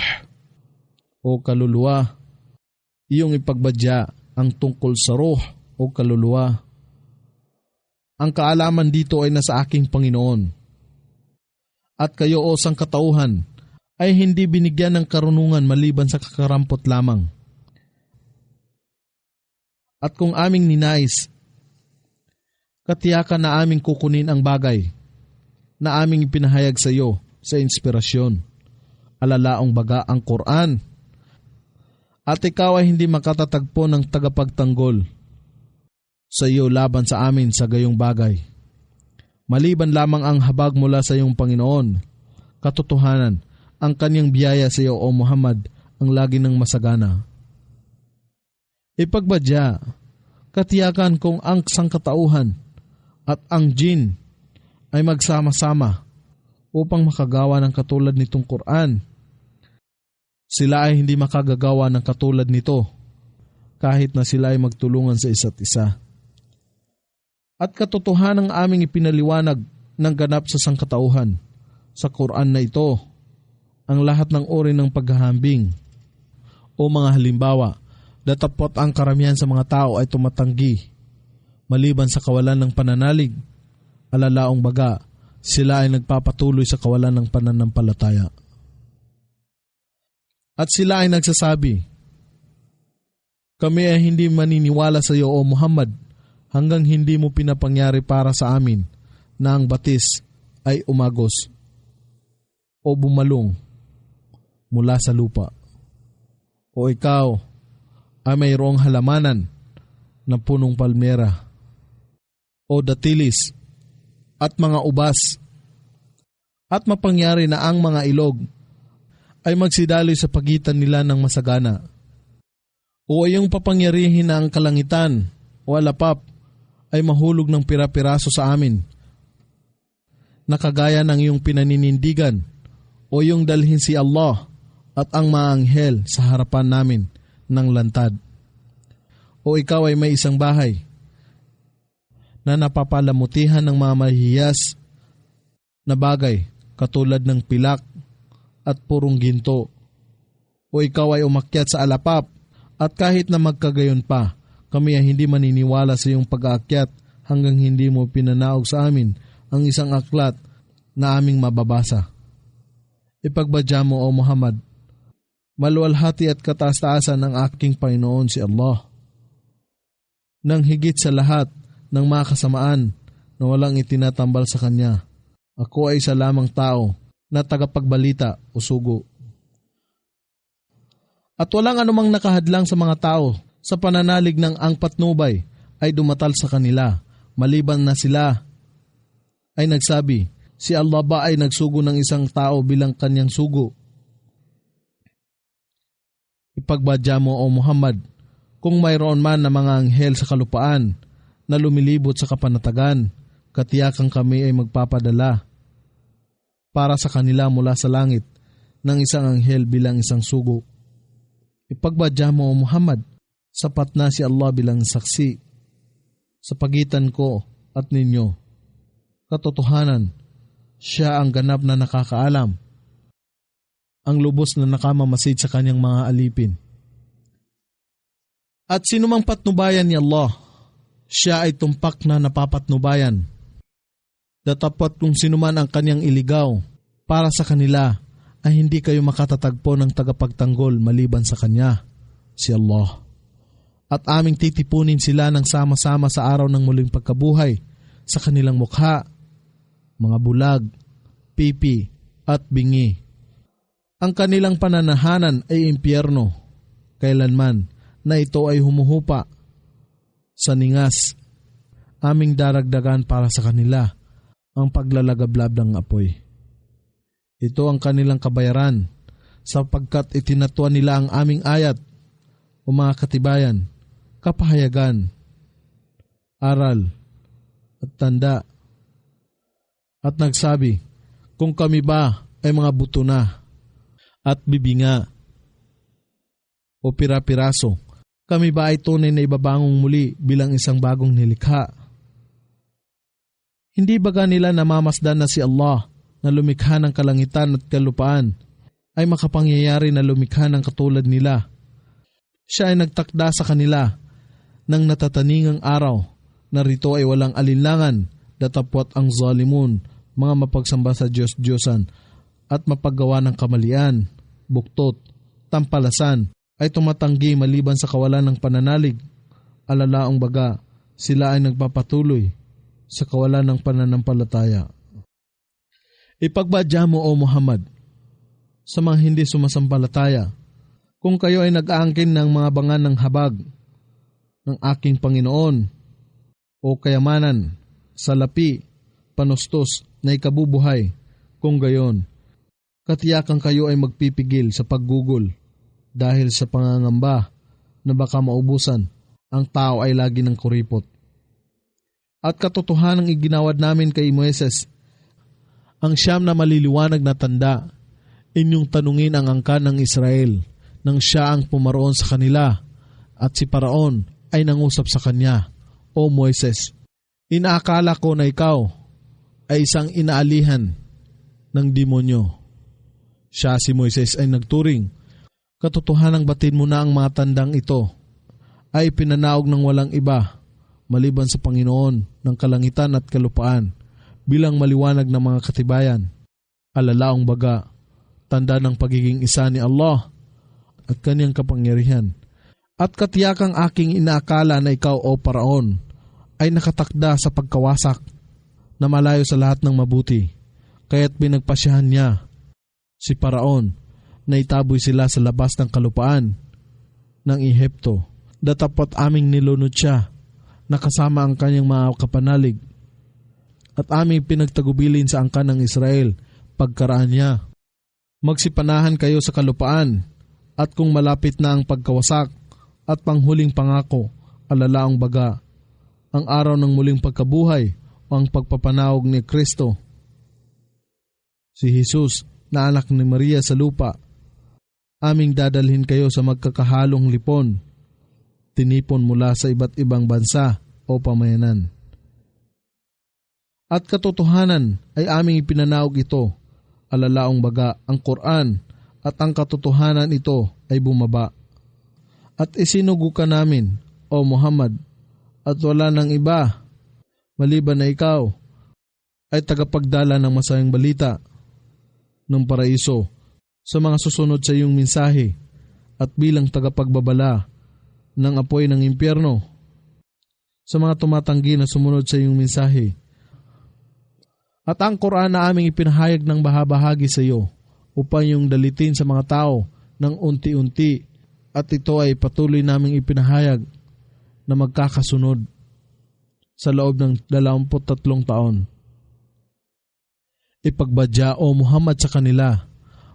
o kaluluwa. Iyong ipagbadya ang tungkol sa ruh o kaluluwa. Ang kaalaman dito ay nasa aking Panginoon. At kayo, O sangkatauhan, ay hindi binigyan ng karunungan maliban sa kakarampot lamang. At kung aming ninais, katiyakan na aming kukunin ang bagay na aming ipinahayag sa iyo sa inspirasyon, alalaong baga ang Quran. At ikaw ay hindi makatatagpo ng tagapagtanggol sa iyo laban sa amin sa gayong bagay, maliban lamang ang habag mula sa iyong Panginoon. Katotohanan, ang kanyang biyaya sa iyo, O Muhammad, ang lagi ng masagana. Ipagbadya, katiyakan kung ang sangkatauhan at ang jin ay magsama-sama upang makagawa ng katulad nitong Quran. Sila ay hindi makagagawa ng katulad nito kahit na sila ay magtulungan sa isa't isa. At katotohanan ang aming ipinaliwanag ng ganap sa sangkatauhan sa Quran na ito ang lahat ng uri ng paghahambing o mga halimbawa, datapot ang karamihan sa mga tao ay tumatanggi. Maliban sa kawalan ng pananalig, alalaong baga, sila ay nagpapatuloy sa kawalan ng pananampalataya. At sila ay nagsasabi, kami ay hindi maniniwala sa iyo o Muhammad hanggang hindi mo pinapangyari para sa amin na ang batis ay umagos o bumalong mula sa lupa. O ikaw ay mayroong halamanan na punong palmera o datilis at mga ubas at mapangyari na ang mga ilog ay magsidaloy sa pagitan nila ng masagana. O iyong papangyarihin na ang kalangitan o alapap ay mahulog ng pira-piraso sa amin na kagaya ng iyong pinaninindigan o iyong dalhin si Allah at ang mga anghel sa harapan namin ng lantad. O ikaw ay may isang bahay na napapalamutihan ng mga mahihiyas na bagay katulad ng pilak at purong ginto. O ikaw ay umakyat sa alapap at kahit na magkagayon pa, kami ay hindi maniniwala sa iyong pag-aakyat hanggang hindi mo pinanaog sa amin ang isang aklat na aming mababasa. Ipagbadya mo o Muhammad, maluwalhati at kataas-taasan ng aking Panginoon si Allah. Nang higit sa lahat ng mga kasamaan na walang itinatambal sa Kanya, ako ay isa lamang tao na tagapagbalita o sugo. At walang anumang nakahadlang sa mga tao sa pananalig ng ang patnubay ay dumatal sa kanila, maliban na sila ay nagsabi, si Allah ba ay nagsugo ng isang tao bilang kanyang sugo? Ipagbadya mo o Muhammad, kung mayroon man na mga anghel sa kalupaan na lumilibot sa kapanatagan, katiyakan kami ay magpapadala para sa kanila mula sa langit ng isang anghel bilang isang sugo. Ipagbadya mo o Muhammad, sapat na si Allah bilang saksi sa pagitan ko at ninyo. Katotohanan, siya ang ganap na nakakaalam, ang lubos na nakamamasid sa kanyang mga alipin. At sinumang patnubayan ni Allah, siya ay tumpak na napapatnubayan. Datapot kung sinuman ang kanyang iligaw, para sa kanila ay hindi kayo makatatagpo ng tagapagtanggol maliban sa Kanya, si Allah. At aming titipunin sila ng sama-sama sa araw ng muling pagkabuhay sa kanilang mukha, mga bulag, pipi at bingi. Ang kanilang pananahanan ay impyerno, kailanman na ito ay humuhupa sa ningas. Aming daragdagan para sa kanila ang paglalagablab ng apoy. Ito ang kanilang kabayaran sapagkat itinatuan nila ang aming ayat o mga katibayan, kapahayagan, aral at tanda. At nagsabi, kung kami ba ay mga buto na at bibinga o pira-piraso, kami ba ay tunay na ibabangong muli bilang isang bagong nilikha? Hindi baga nila namamasdan na si Allah na lumikha ng kalangitan at kalupaan ay makapangyayari na lumikha ng katulad nila? Siya ay nagtakda sa kanila ng natataningang araw na rito ay walang alinlangan, datapwat ang zalimun, mga mapagsamba sa Diyos-Diyosan at mapaggawa ng kamalian, buktot, tampalasan, ay tumatanggi maliban sa kawalan ng pananalig. Alalaong baga, sila ay nagpapatuloy sa kawalan ng pananampalataya. Ipagbadya mo o Muhammad sa mga hindi sumasampalataya, kung kayo ay nag-aangkin ng mga bangan ng habag ng aking Panginoon o kayamanan, salapi, panustos na ikabubuhay, kung gayon, katiyakan kayo ay magpipigil sa paggugol dahil sa pangangamba na baka maubusan ang tao ay lagi ng kuripot. At katotohanang iginawad namin kay Moises ang siyam na maliliwanag na tanda, inyong tanungin ang angkan ng Israel nang siya ang pumaroon sa kanila at si Paraon ay nangusap sa kanya, O Moises, inaakala ko na ikaw ay isang inaalihan ng demonyo. Siya si Moises ay nagturing, katotohanang batid mo na ang mga tandang ito ay pinanaog ng walang iba maliban sa Panginoon ng kalangitan at kalupaan bilang maliwanag ng mga katibayan. Alalaong baga, tanda ng pagiging isa ni Allah at kanyang kapangyarihan. At katiyakang aking inaakala na ikaw o Paraon ay nakatakda sa pagkawasak na malayo sa lahat ng mabuti, kaya't pinagpasyahan niya si Paraon na itaboy sila sa labas ng kalupaan ng Ehipto. Datapot aming nilunod siya na kasama ang kanyang mga kapanalig at aming pinagtagubilin sa angkan ng Israel pagkaraan niya. Magsipanahan kayo sa kalupaan at kung malapit na ang pagkawasak at panghuling pangako, alalaong baga, ang araw ng muling pagkabuhay o ang pagpapanaog ni Kristo, si Jesus na anak ni Maria sa lupa, aming dadalhin kayo sa magkakahalong lipon, tinipon mula sa iba't ibang bansa o pamayanan. At katotohanan ay aming ipinanaog ito, alalaong baga ang Quran, at ang katotohanan ito ay bumaba. At isinugo ka namin, O Muhammad, at wala nang iba, maliban na ikaw, ay tagapagdala ng masayang balita ng paraiso sa mga susunod sa iyong mensahe at bilang tagapagbabala ng apoy ng impyerno sa mga tumatanggi na sumunod sa iyong mensahe. At ang Quran na aming ipinahayag ng bahagi sa iyo upang iyong dalitin sa mga tao ng unti-unti, at ito ay patuloy naming ipinahayag na magkakasunod sa loob ng 23 taon. Ipagbadya, O Muhammad, sa kanila,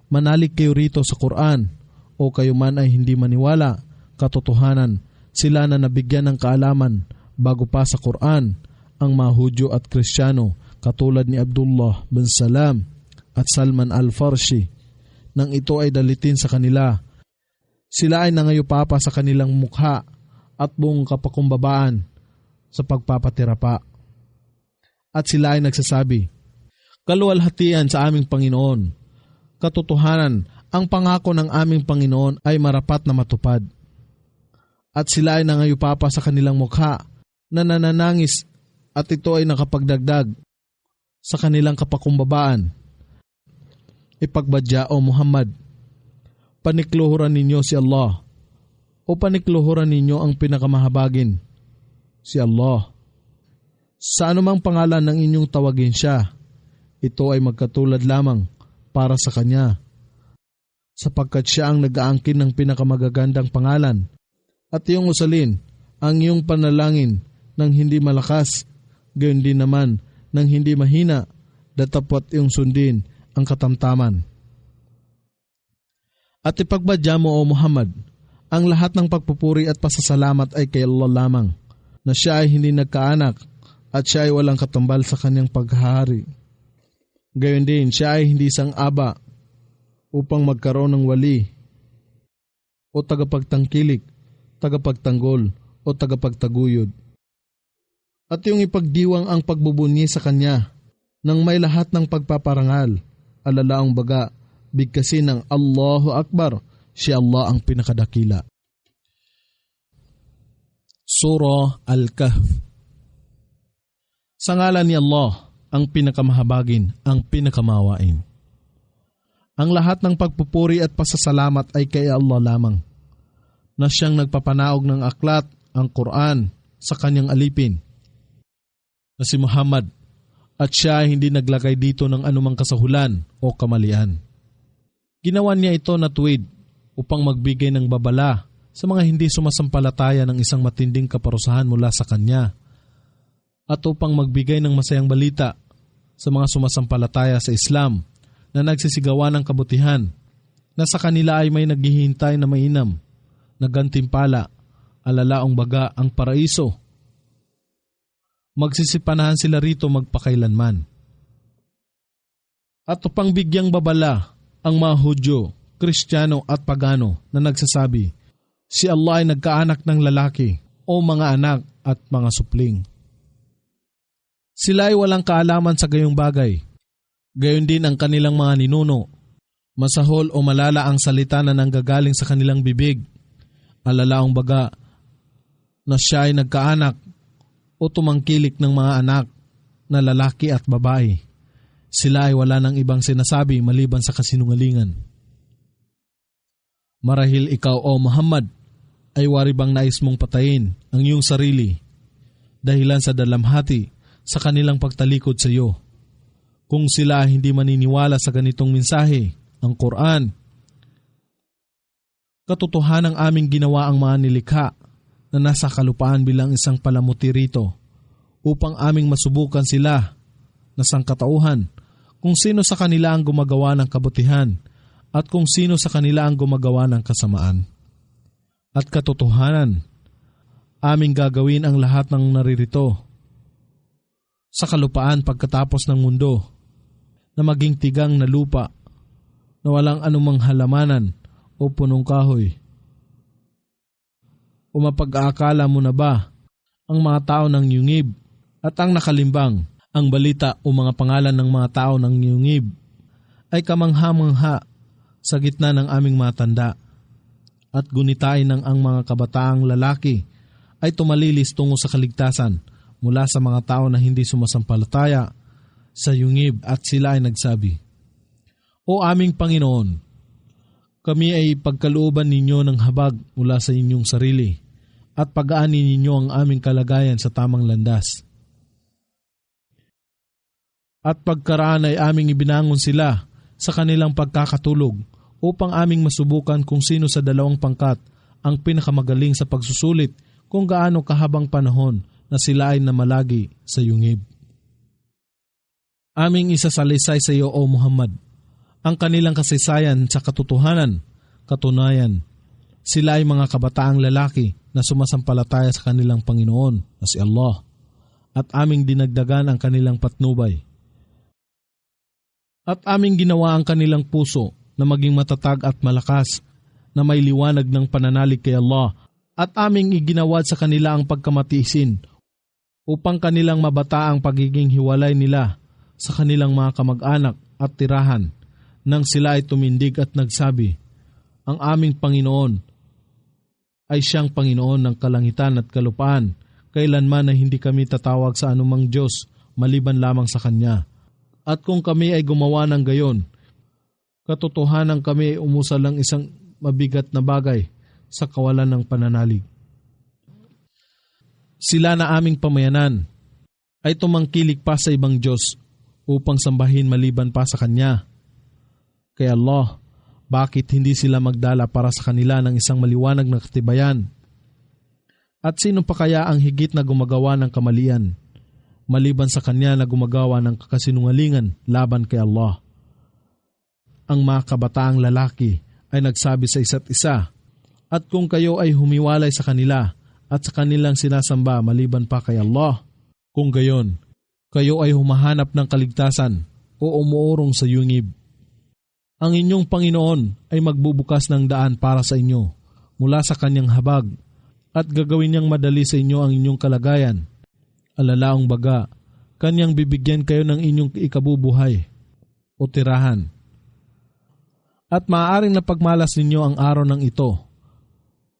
manalig kayo rito sa Quran, o kayo man ay hindi maniwala, katotohanan, sila na nabigyan ng kaalaman bago pa sa Quran, ang mga Hudyo at Kristiyano, katulad ni Abdullah bin Salam at Salman al-Farsi, nang ito ay dalitin sa kanila. Sila ay nangayupapa sa kanilang mukha at buong kapakumbabaan sa pagpapatira pa. At sila ay nagsasabi, kaluwalhatian sa aming Panginoon. Katotohanan, ang pangako ng aming Panginoon ay marapat na matupad. At sila ay nangayupapa sa kanilang mukha na nananangis, at ito ay nakapagdagdag sa kanilang kapakumbabaan. Ipagbadya, O Muhammad, panikluhuran ninyo si Allah, o panikluhuran ninyo ang pinakamahabagin, si Allah. Sa anumang pangalan ng inyong tawagin siya, ito ay magkatulad lamang para sa kanya, sapagkat siya ang nag-aangkin ng pinakamagagandang pangalan, at iyong usalin ang iyong panalangin ng hindi malakas, gayon din naman ng hindi mahina, datapwat iyong sundin ang katamtaman. At ipagbadya mo, O Muhammad, ang lahat ng pagpupuri at pasasalamat ay kay Allah lamang, na siya ay hindi nagkaanak at siya ay walang katumbal sa kanyang paghahari. Gayon din, siya ay hindi sang-aba upang magkaroon ng wali o tagapagtangkilik, tagapagtanggol o tagapagtaguyod. At yung ipagdiwang ang pagbubunyi sa kanya nang may lahat ng pagpaparangal, alalaong baga, bigkasin ng Allahu Akbar, si Allah ang pinakadakila. Surah Al-Kahf. Sa ngalan ni Allah, ang pinakamahabagin, ang pinakamawain. Ang lahat ng pagpupuri at pasasalamat ay kay Allah lamang, na siyang nagpapanaog ng aklat, ang Quran, sa kanyang alipin, na si Muhammad, at siya ay hindi naglagay dito ng anumang kasahulan o kamalian. Ginawa niya ito na tuwid upang magbigay ng babala sa mga hindi sumasampalataya ng isang matinding kaparusahan mula sa kanya, at upang magbigay ng masayang balita sa mga sumasampalataya sa Islam na nagsisigawan ng kabutihan, na sa kanila ay may naghihintay na mainam, na gantimpala, alalaong baga ang paraiso. Magsisipanahan sila rito magpakailanman. At upang bigyang babala ang mga Hudyo, Kristiyano at Pagano na nagsasabi, si Allah ay nagkaanak ng lalaki o mga anak at mga supling. Sila ay walang kaalaman sa gayong bagay. Gayon din ang kanilang mga ninuno. Masahol o malala ang salita na nanggagaling sa kanilang bibig. Alalaong baga na siya ay nagkaanak o tumangkilik ng mga anak na lalaki at babae. Sila ay wala ng ibang sinasabi maliban sa kasinungalingan. Marahil ikaw o Muhammad ay wari bang nais mong patayin ang iyong sarili dahilan sa dalamhati sa kanilang pagtalikod sa iyo. Kung sila hindi maniniwala sa ganitong mensahe, ang Quran, katotohanang aming ginawa ang mga nilikha na nasa kalupaan bilang isang palamuti rito upang aming masubukan sila na sangkatauhan kung sino sa kanila ang gumagawa ng kabutihan at kung sino sa kanila ang gumagawa ng kasamaan. At katotohanan, aming gagawin ang lahat ng naririto sa kalupaan pagkatapos ng mundo na maging tigang na lupa na walang anumang halamanan o punong kahoy. O mapag-aakala mo na ba ang mga tao ng Yungib at ang nakalimbang ang balita o mga pangalan ng mga tao ng Yungib ay kamangha-mangha sa gitna ng aming matanda at gunitain ng ang mga kabataang lalaki ay tumalilis tungo sa kaligtasan mula sa mga tao na hindi sumasampalataya sa Yungib at sila ay nagsabi, O aming Panginoon, kami ay pagkalooban ninyo ng habag mula sa inyong sarili at pag-aanin ninyo ang aming kalagayan sa tamang landas. At pagkaraan ay aming ibinangon sila sa kanilang pagkakatulog upang aming masubukan kung sino sa dalawang pangkat ang pinakamagaling sa pagsusulit kung gaano kahabang panahon na sila ay namalagi sa Yungib. Aming isasalaysay sa iyo, O Muhammad, ang kanilang kasaysayan sa katotohanan. Katunayan, sila ay mga kabataang lalaki na sumasampalataya sa kanilang Panginoon na si Allah at aming dinagdagan ang kanilang patnubay. At aming ginawa ang kanilang puso na maging matatag at malakas na may liwanag ng pananalig kay Allah at aming iginawad sa kanila ang pagkamatiisin upang kanilang mabata ang pagiging hiwalay nila sa kanilang mga kamag-anak at tirahan nang sila ay tumindig at nagsabi, Ang aming Panginoon ay siyang Panginoon ng kalangitan at kalupaan, kailanman na hindi kami tatawag sa anumang Diyos maliban lamang sa Kanya. At kung kami ay gumawa ng gayon, katotohanan kami ay umusal lang isang mabigat na bagay sa kawalan ng pananalig. Sila na aming pamayanan ay tumangkilik pa sa ibang Diyos upang sambahin maliban pa sa Kanya. Kaya Allah, bakit hindi sila magdala para sa kanila ng isang maliwanag na katibayan? At sino pa kaya ang higit na gumagawa ng kamalian, maliban sa Kanya na gumagawa ng kasinungalingan laban kay Allah? Ang mga kabataang lalaki ay nagsabi sa isa't isa, At kung kayo ay humiwalay sa kanila at sa kanilang sinasamba maliban pa kay Allah, kung gayon, kayo ay humahanap ng kaligtasan o umuurong sa Yungib. Ang inyong Panginoon ay magbubukas ng daan para sa inyo mula sa Kanyang habag at gagawin niyang madali sa inyo ang inyong kalagayan. Alalaong baga, Kanyang bibigyan kayo ng inyong ikabubuhay o tirahan. At maaaring na pagmalas ninyo ang araw ng ito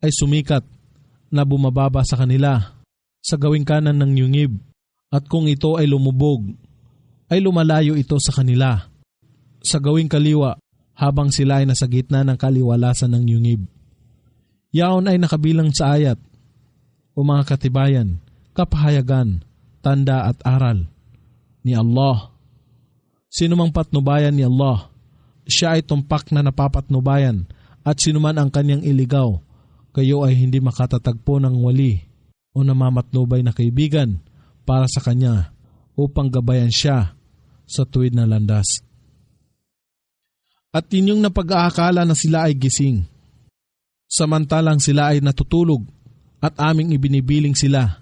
ay sumikat na bumababa sa kanila sa gawing kanan ng Yungib, at kung ito ay lumubog, ay lumalayo ito sa kanila sa gawing kaliwa habang sila ay nasa gitna ng kaliwalasan ng Yungib. Yaon ay nakabilang sa ayat o mga katibayan, kapahayagan, tanda at aral ni Allah. Sino mang patnubayan ni Allah, siya ay tumpak na napapatnubayan, at sinuman ang kanyang iligaw, kayo ay hindi makatatagpo ng wali o namamatnubay na kaibigan para sa kanya upang gabayan siya sa tuwid na landas. At inyong napag-aakala na sila ay gising, samantalang sila ay natutulog, at aming ibinibiling sila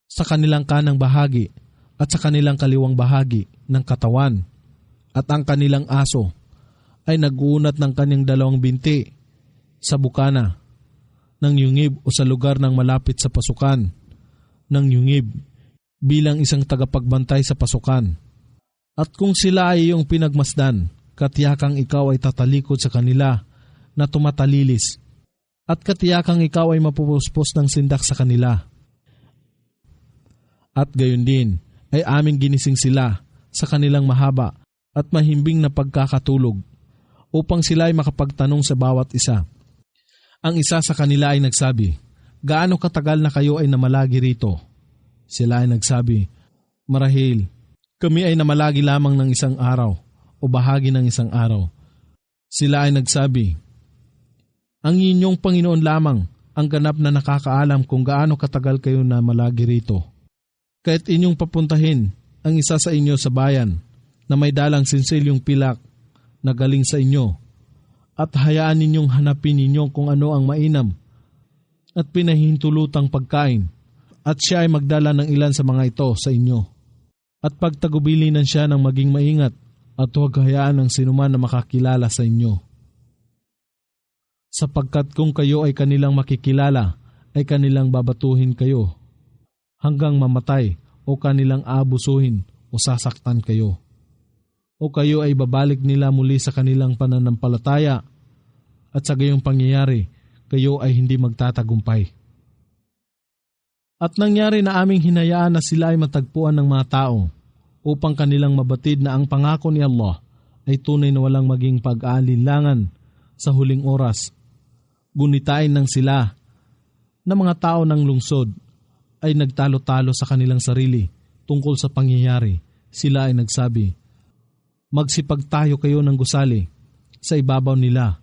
sa kanilang kanang bahagi at sa kanilang kaliwang bahagi ng katawan, at ang kanilang aso ay nag-uunat ng kanyang dalawang binti sa bukana ng Yungib o sa lugar ng malapit sa pasukan ng Yungib bilang isang tagapagbantay sa pasukan. At kung sila ay iyong pinagmasdan, katiyakang ikaw ay tatalikod sa kanila na tumatalilis, at katiyakang ikaw ay mapupuspos ng sindak sa kanila. At gayon din ay aming ginising sila sa kanilang mahaba at mahimbing na pagkakatulog, upang sila ay makapagtanong sa bawat isa. Ang isa sa kanila ay nagsabi, "Gaano katagal na kayo ay namalagi rito?" Sila ay nagsabi, "Marahil, kami ay namalagi lamang ng isang araw o bahagi ng isang araw." Sila ay nagsabi, "Ang inyong Panginoon lamang ang ganap na nakakaalam kung gaano katagal kayo namalagi rito. Kahit inyong papuntahin ang isa sa inyo sa bayan na may dalang sinsilyong pilak na galing sa inyo, at hayaan ninyong hanapin ninyo kung ano ang mainam at pinahintulutang pagkain, at siya ay magdala ng ilan sa mga ito sa inyo. At pagtagubilinan siya ng maging maingat, at huwag hayaan ng sinuman na makakilala sa inyo. Sapagkat kung kayo ay kanilang makikilala, ay kanilang babatuhin kayo hanggang mamatay, o kanilang aabusuhin o sasaktan kayo. O kayo ay babalik nila muli sa kanilang pananampalataya, at sa gayong pangyayari, kayo ay hindi magtatagumpay." At nangyari na aming hinayaan na sila ay matagpuan ng mga tao, upang kanilang mabatid na ang pangako ni Allah ay tunay na walang maging pag-aalinlangan sa huling oras. Gunitain ng sila na mga tao ng lungsod ay nagtalo-talo sa kanilang sarili tungkol sa pangyayari. Sila ay nagsabi, "Magsipagtayo kayo ng gusali sa ibabaw nila,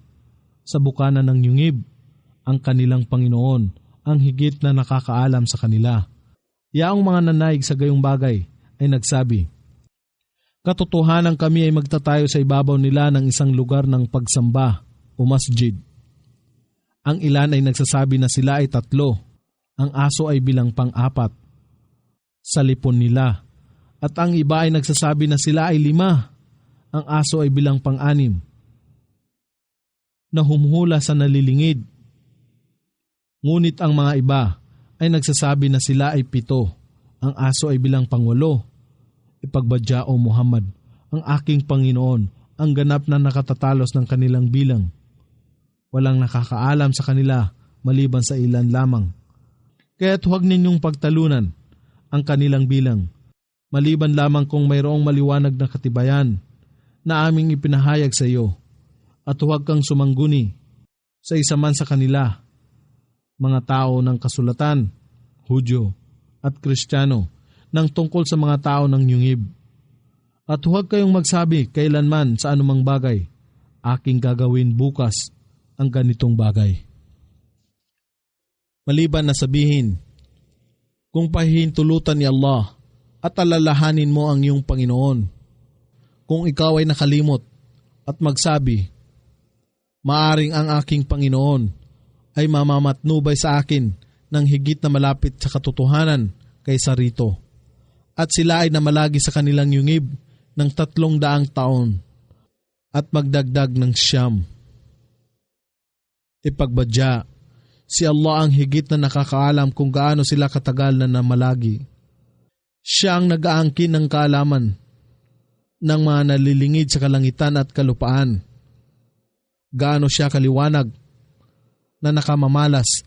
sa bukana ng yungib, ang kanilang Panginoon, ang higit na nakakaalam sa kanila." Yaong mga nanaig sa gayong bagay ay nagsabi, "Katotohanan kami ay magtatayo sa ibabaw nila ng isang lugar ng pagsamba o masjid." Ang ilan ay nagsasabi na sila ay 3, ang aso ay bilang pang-4 sa lipon nila, at ang iba ay nagsasabi na sila ay 5, ang aso ay bilang pang-6 na humuhula sa nalilingid. Ngunit ang mga iba ay nagsasabi na sila ay 7, ang aso ay bilang pang-8. Ipagbadya, O Muhammad, ang aking Panginoon, ang ganap na nakatatalos ng kanilang bilang. Walang nakakaalam sa kanila maliban sa ilan lamang. Kaya't huwag ninyong pagtalunan ang kanilang bilang, maliban lamang kung mayroong maliwanag na katibayan na aming ipinahayag sa iyo, at huwag kang sumangguni sa isa man sa kanila, mga tao ng kasulatan, Hudyo at Kristiyano, ng tungkol sa mga tao ng yungib. At huwag kayong magsabi kailanman sa anumang bagay, "Aking gagawin bukas ang ganitong bagay." Maliban na sabihin, kung pahihintulutan ni Allah at alalahanin mo ang iyong Panginoon, kung ikaw ay nakalimot at magsabi, "Maaring ang aking Panginoon ay mamamatnubay sa akin ng higit na malapit sa katotohanan kaysa rito." At sila ay namalagi sa kanilang yungib ng 300 taon at magdagdag ng 9. Ipagbadya, si Allah ang higit na nakakaalam kung gaano sila katagal na namalagi. Siya ang nag-aangkin ng kaalaman ng mga nalilingid sa kalangitan at kalupaan. Gaano siya kaliwanag na nakamamalas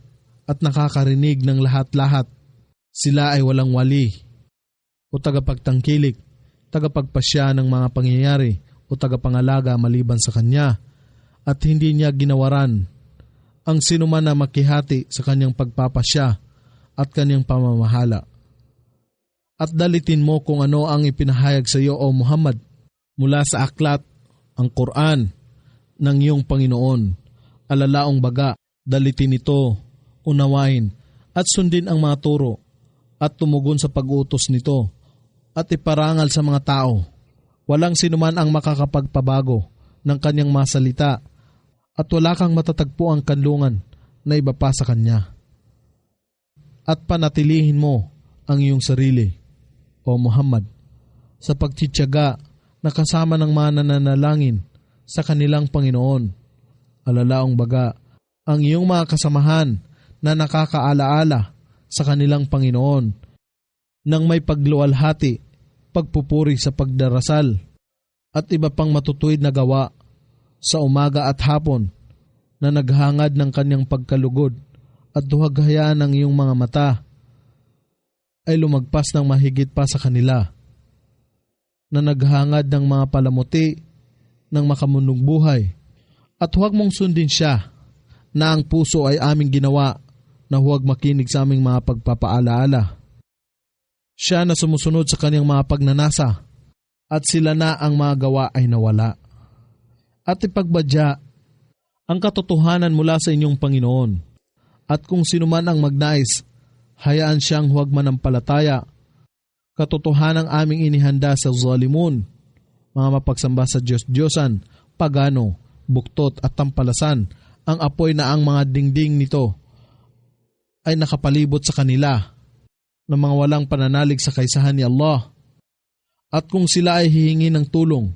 at nakakarinig ng lahat-lahat. Sila ay walang wali o tagapagtangkilik, tagapagpasya ng mga pangyayari o tagapangalaga maliban sa kanya, at hindi niya ginawaran ang sinuman na makihati sa kanyang pagpapasya at kanyang pamamahala. At dalitin mo kung ano ang ipinahayag sa iyo, O Muhammad, mula sa aklat, ang Quran, ng iyong Panginoon. Alalaong baga, dalitin ito, unawain, at sundin ang mga turo, at tumugon sa pag-utos nito, at iparangal sa mga tao. Walang sinuman ang makakapagpabago ng kanyang mga salita, at wala kang matatagpo ang kanlungan na iba pa sa kanya. At panatilihin mo ang iyong sarili, O Muhammad, sa pagtitiyaga na kasama ng mga nananalangin sa kanilang Panginoon. Alalaong baga, ang iyong mga kasamahan na nakakaalaala sa kanilang Panginoon nang may pagluwalhati, pagpupuri sa pagdarasal, at iba pang matutuwid na gawa sa umaga at hapon na naghangad ng kanyang pagkalugod at duhaghayaan ng iyong mga mata ay lumagpas ng mahigit pa sa kanila, na naghangad ng mga palamuti ng makamunong buhay. At huwag mong sundin siya na ang puso ay aming ginawa na huwag makinig sa aming mga pagpapaalaala. Siya na sumusunod sa kanyang mga pagnanasa at sila na ang mga gawa ay nawala. At ipagbadya ang katotohanan mula sa inyong Panginoon. At kung sino man ang magnais, hayaan siyang huwag manampalataya. Katotohanan ang aming inihanda sa zalimun, mga mapagsamba sa Diyos-Diyosan, pagano, buktot at tampalasan, ang apoy na ang mga dingding nito ay nakapalibot sa kanila ng mga walang pananalig sa kaisahan ni Allah. At kung sila ay hihingi ng tulong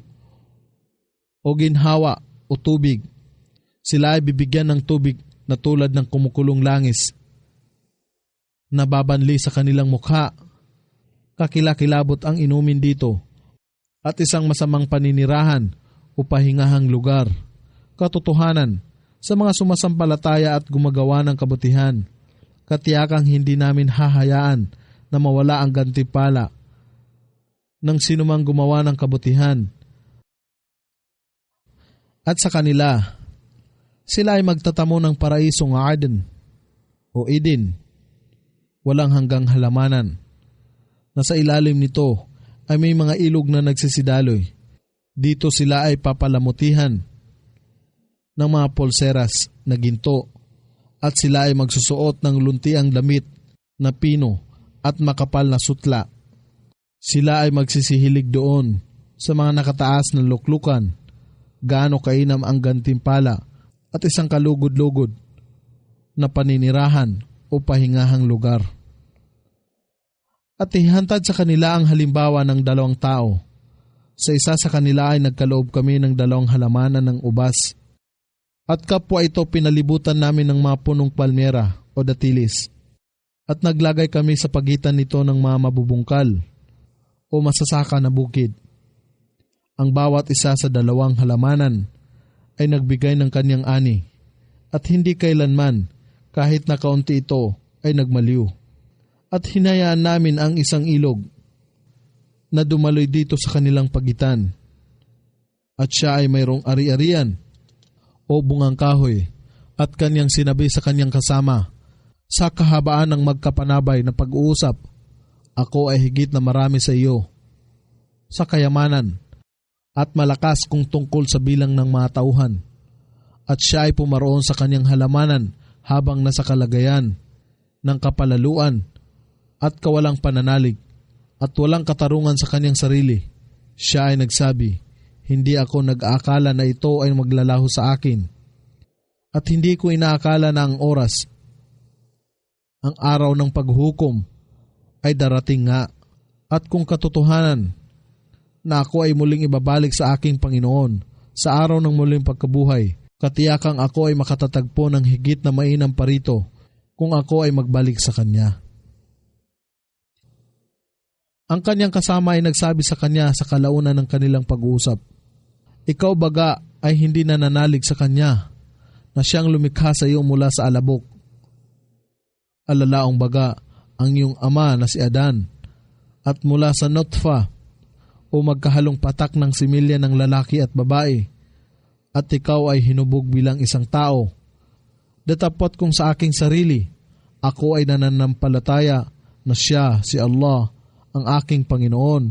o ginhawa o tubig, sila ay bibigyan ng tubig na tulad ng kumukulong langis na babanli sa kanilang mukha. Kakilakilabot ang inumin dito at isang masamang paninirahan o pahingahang lugar. Katotohanan, sa mga sumasampalataya at gumagawa ng kabutihan, katiyakang hindi namin hahayaan na mawala ang gantimpala ng sinumang gumawa ng kabutihan. At sa kanila, sila ay magtatamo ng paraisong Aden o Eden, walang hanggang halamanan, na sa ilalim nito ay may mga ilog na nagsisidaloy. Dito sila ay papalamutihan ng mga pulseras na ginto at sila ay magsusuot ng luntiang damit na pino at makapal na sutla. Sila ay magsisihilig doon sa mga nakataas na luklukan, gaano kainam ang gantimpala at isang kalugod-lugod na paninirahan o pahingahang lugar. At ihantad sa kanila ang halimbawa ng 2 tao. Sa isa sa kanila ay nagkaloob kami ng 2 halamanan ng ubas. At kapwa ito pinalibutan namin ng mga punong palmera o datilis. At naglagay kami sa pagitan nito ng mga mabubungkal o masasaka na bukid. Ang bawat isa sa 2 halamanan ay nagbigay ng kanyang ani at hindi kailanman kahit na kaunti ito ay nagmaliw. At hinayaan namin ang isang ilog na dumaloy dito sa kanilang pagitan. At siya ay mayroong ari-arian o bungang kahoy at kanyang sinabi sa kanyang kasama, sa kahabaan ng magkapanabay na pag-uusap, ako ay higit na marami sa iyo, sa kayamanan at malakas kung tungkol sa bilang ng mga tauhan. At siya ay pumaroon sa kanyang halamanan habang nasa kalagayan ng kapalaluan at kawalang pananalig at walang katarungan sa kanyang sarili. Siya ay nagsabi, hindi ako nag-aakala na ito ay maglalaho sa akin. At hindi ko inaakala na ang oras, ang araw ng paghukom ay darating nga. At kung katotohanan na ako ay muling ibabalik sa aking Panginoon sa araw ng muling pagkabuhay, katiyakang ako ay makatatagpo ng higit na mainam pa rito kung ako ay magbalik sa Kanya. Ang kanyang kasama ay nagsabi sa kanya sa kalaunan ng kanilang pag-uusap, ikaw baga ay hindi nananalig sa Kanya na siyang lumikha sa iyo mula sa alabok. Alalaong baga ang iyong ama na si Adan at mula sa nutfa o magkahalong patak ng similya ng lalaki at babae at ikaw ay hinubog bilang isang tao. Datapot kong sa aking sarili, ako ay nananampalataya na siya, si Allah, ang aking Panginoon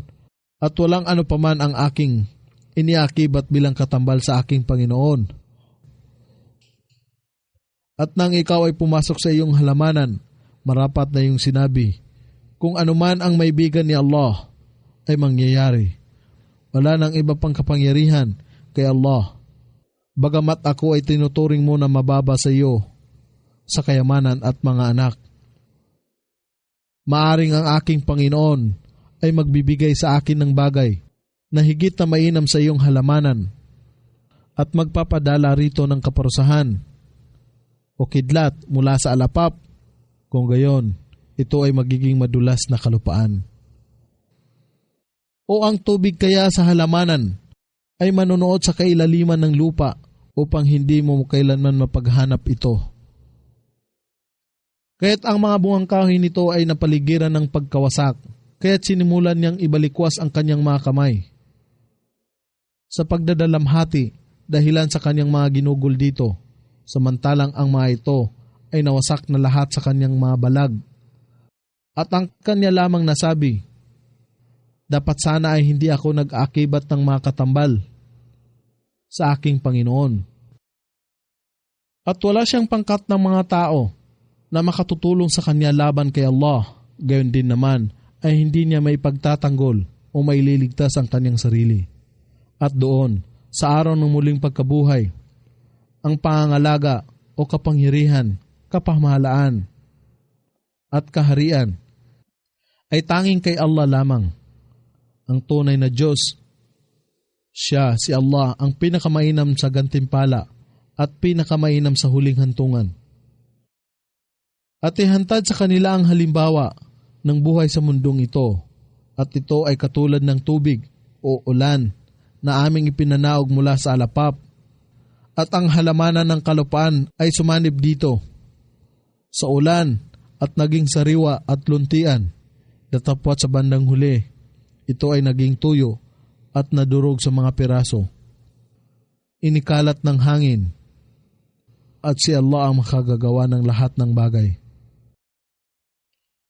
at walang ano paman ang aking iniakibat bilang katambal sa aking Panginoon. At nang ikaw ay pumasok sa iyong halamanan, marapat na iyong sinabi, kung anuman ang maibigan ni Allah ay mangyayari. Wala nang iba pang kapangyarihan kay Allah. Bagamat ako ay tinuturing mo na mababa sa iyo sa kayamanan at mga anak. Maaring ang aking Panginoon ay magbibigay sa akin ng bagay na higit na mainam sa iyong halamanan at magpapadala rito ng kaparusahan o kidlat mula sa alapap. Kung gayon, ito ay magiging madulas na kalupaan. O ang tubig kaya sa halamanan ay manonood sa kailaliman ng lupa upang hindi mo kailanman mapaghanap ito. Kaya't ang mga bungang kahoy nito ay napaligiran ng pagkawasak, kaya't sinimulan niyang ibalikwas ang kanyang mga kamay. Sa pagdadalamhati, dahilan sa kanyang mga ginugol dito, samantalang ang mga ito ay nawasak na lahat sa kanyang mga balag. At ang kanya lamang nasabi, dapat sana ay hindi ako nag-aakibat ng mga katambal sa aking Panginoon. At wala siyang pangkat ng mga tao na makatutulong sa kanya laban kay Allah. Gayon din naman ay hindi niya may pagtatanggol o may liligtas ang kanyang sarili. At doon, sa araw ng muling pagkabuhay, ang pangangalaga o kapangyarihan, kapamahalaan at kaharian ay tanging kay Allah lamang. Ang tunay na Diyos, siya, si Allah, ang pinakamainam sa gantimpala at pinakamainam sa huling hantungan. At ihantad sa kanila ang halimbawa ng buhay sa mundong ito, at ito ay katulad ng tubig o ulan na aming ipinanaog mula sa alapap, at ang halamanan ng kalupaan ay sumanib dito sa ulan at naging sariwa at luntian, datapwat sa bandang huli. Ito ay naging tuyo at nadurog sa mga piraso. Inikalat ng hangin at si Allah ang makagagawa ng lahat ng bagay.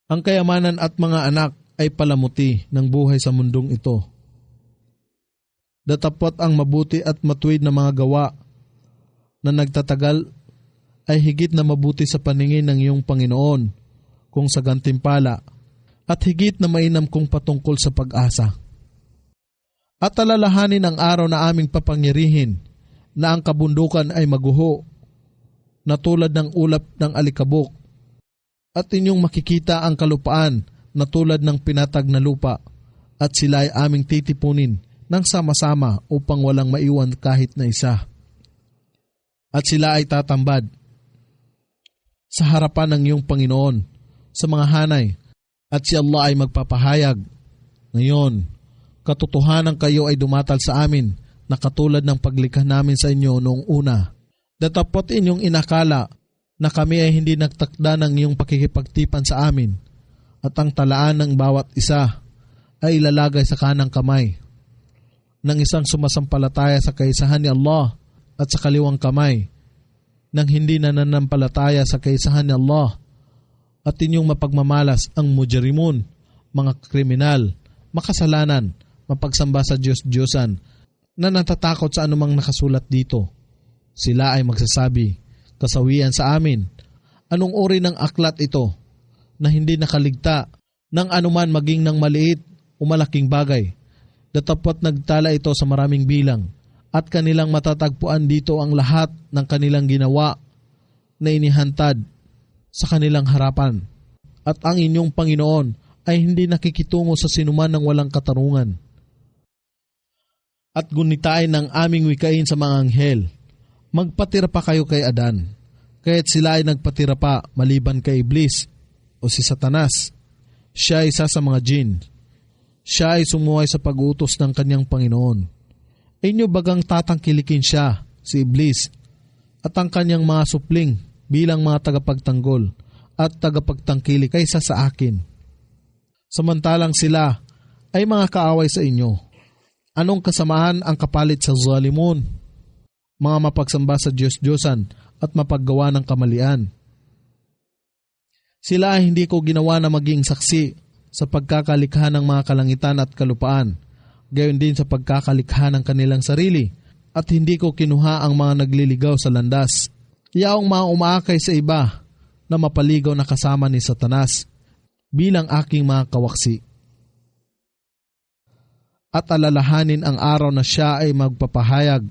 Ang kayamanan at mga anak ay palamuti ng buhay sa mundong ito. Datapwat ang mabuti at matuwid na mga gawa na nagtatagal ay higit na mabuti sa paningin ng iyong Panginoon kung sa gantimpala, at higit na mainam kong patungkol sa pag-asa. At alalahanin ang araw na aming papangyarihin na ang kabundukan ay maguho na tulad ng ulap ng alikabok, at inyong makikita ang kalupaan na tulad ng pinatag na lupa, at sila ay aming titipunin ng sama-sama upang walang maiwan kahit na isa. At sila ay tatambad sa harapan ng iyong Panginoon sa mga hanay, at si Allah ay magpapahayag, ngayon, katotohanan kayo ay dumatal sa amin na katulad ng paglikha namin sa inyo noong una. Datapot inyong inakala na kami ay hindi nagtakda ng iyong pakikipagtipan sa amin, at ang talaan ng bawat isa ay ilalagay sa kanang kamay ng isang sumasampalataya sa kaisahan ni Allah, at sa kaliwang kamay ng hindi nananampalataya sa kaisahan ni Allah. At inyong mapagmamalas ang mujrimun, mga kriminal, makasalanan, mapagsamba sa Diyos-Diyosan, na natatakot sa anumang nakasulat dito. Sila ay magsasabi, kasawian sa amin, anong uri ng aklat ito na hindi nakaligta ng anuman maging ng maliit o malaking bagay. Datapwat nagtala ito sa maraming bilang, at kanilang matatagpuan dito ang lahat ng kanilang ginawa na inihantad sa kanilang harapan. At ang inyong Panginoon ay hindi nakikitungo sa sinuman ng walang katarungan. At gunitain ng aming wikain sa mga anghel, magpatira pa kayo kay Adan, kaya't sila ay nagpatira pa maliban kay Iblis o si Satanas. Siya ay isa sa mga jin. Siya ay sumuway sa pag-utos ng kanyang Panginoon. Inyo bagang tatangkilikin siya, si Iblis, at ang kanyang mga supling bilang mga tagapagtanggol at tagapagtangkili kaysa sa akin. Samantalang sila ay mga kaaway sa inyo. Anong kasamaan ang kapalit sa zalimun? Mga mapagsamba sa Diyos-Diyosan at mapaggawa ng kamalian. Sila ay hindi ko ginawa na maging saksi sa pagkakalikha ng mga kalangitan at kalupaan, gayon din sa pagkakalikha ng kanilang sarili, at hindi ko kinuha ang mga nagliligaw sa landas. Yaong mga umaakay sa iba na mapaligaw na kasama ni Satanas bilang aking mga kawaksi. At alalahanin ang araw na siya ay magpapahayag.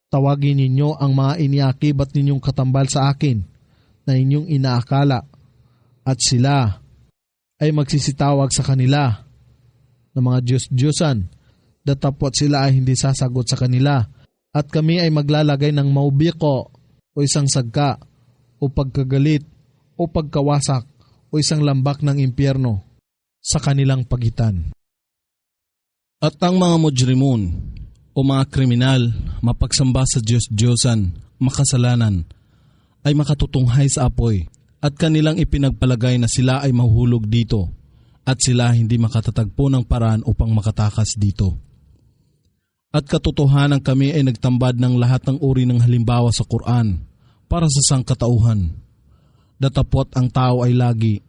Tawagin ninyo ang mga iniakibat ninyong katambal sa akin na inyong inaakala, at sila ay magsisitawag sa kanila ng mga Diyos-Diyosan, datapwat sila ay hindi sasagot sa kanila. At kami ay maglalagay ng maubiko o isang sagka o pagkagalit o pagkawasak o isang lambak ng impyerno sa kanilang pagitan. At ang mga mujrimun o mga kriminal, mapagsamba sa Diyos-Diyosan, makasalanan, ay makatutunghay sa apoy at kanilang ipinagpalagay na sila ay mahuhulog dito at sila hindi makatatagpo ng paraan upang makatakas dito. At katotohanan kami ay nagtambad ng lahat ng uri ng halimbawa sa Quran para sa sangkatauhan. Datapot ang tao ay lagi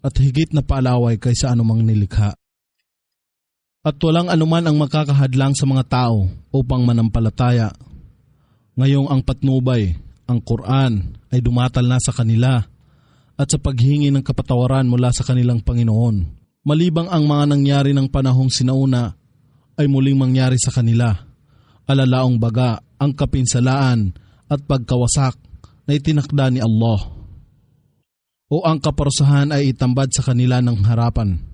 at higit na paalaway kaysa anumang nilikha. At walang anuman ang makakahadlang sa mga tao upang manampalataya. Ngayong ang patnubay, ang Quran, ay dumatal na sa kanila at sa paghingi ng kapatawaran mula sa kanilang Panginoon. Malibang ang mga nangyari ng panahong sinauna ay muling mangyari sa kanila. Alalaong baga ang kapinsalaan at pagkawasak na itinakda ni Allah. O ang kaparusahan ay itambad sa kanila ng harapan.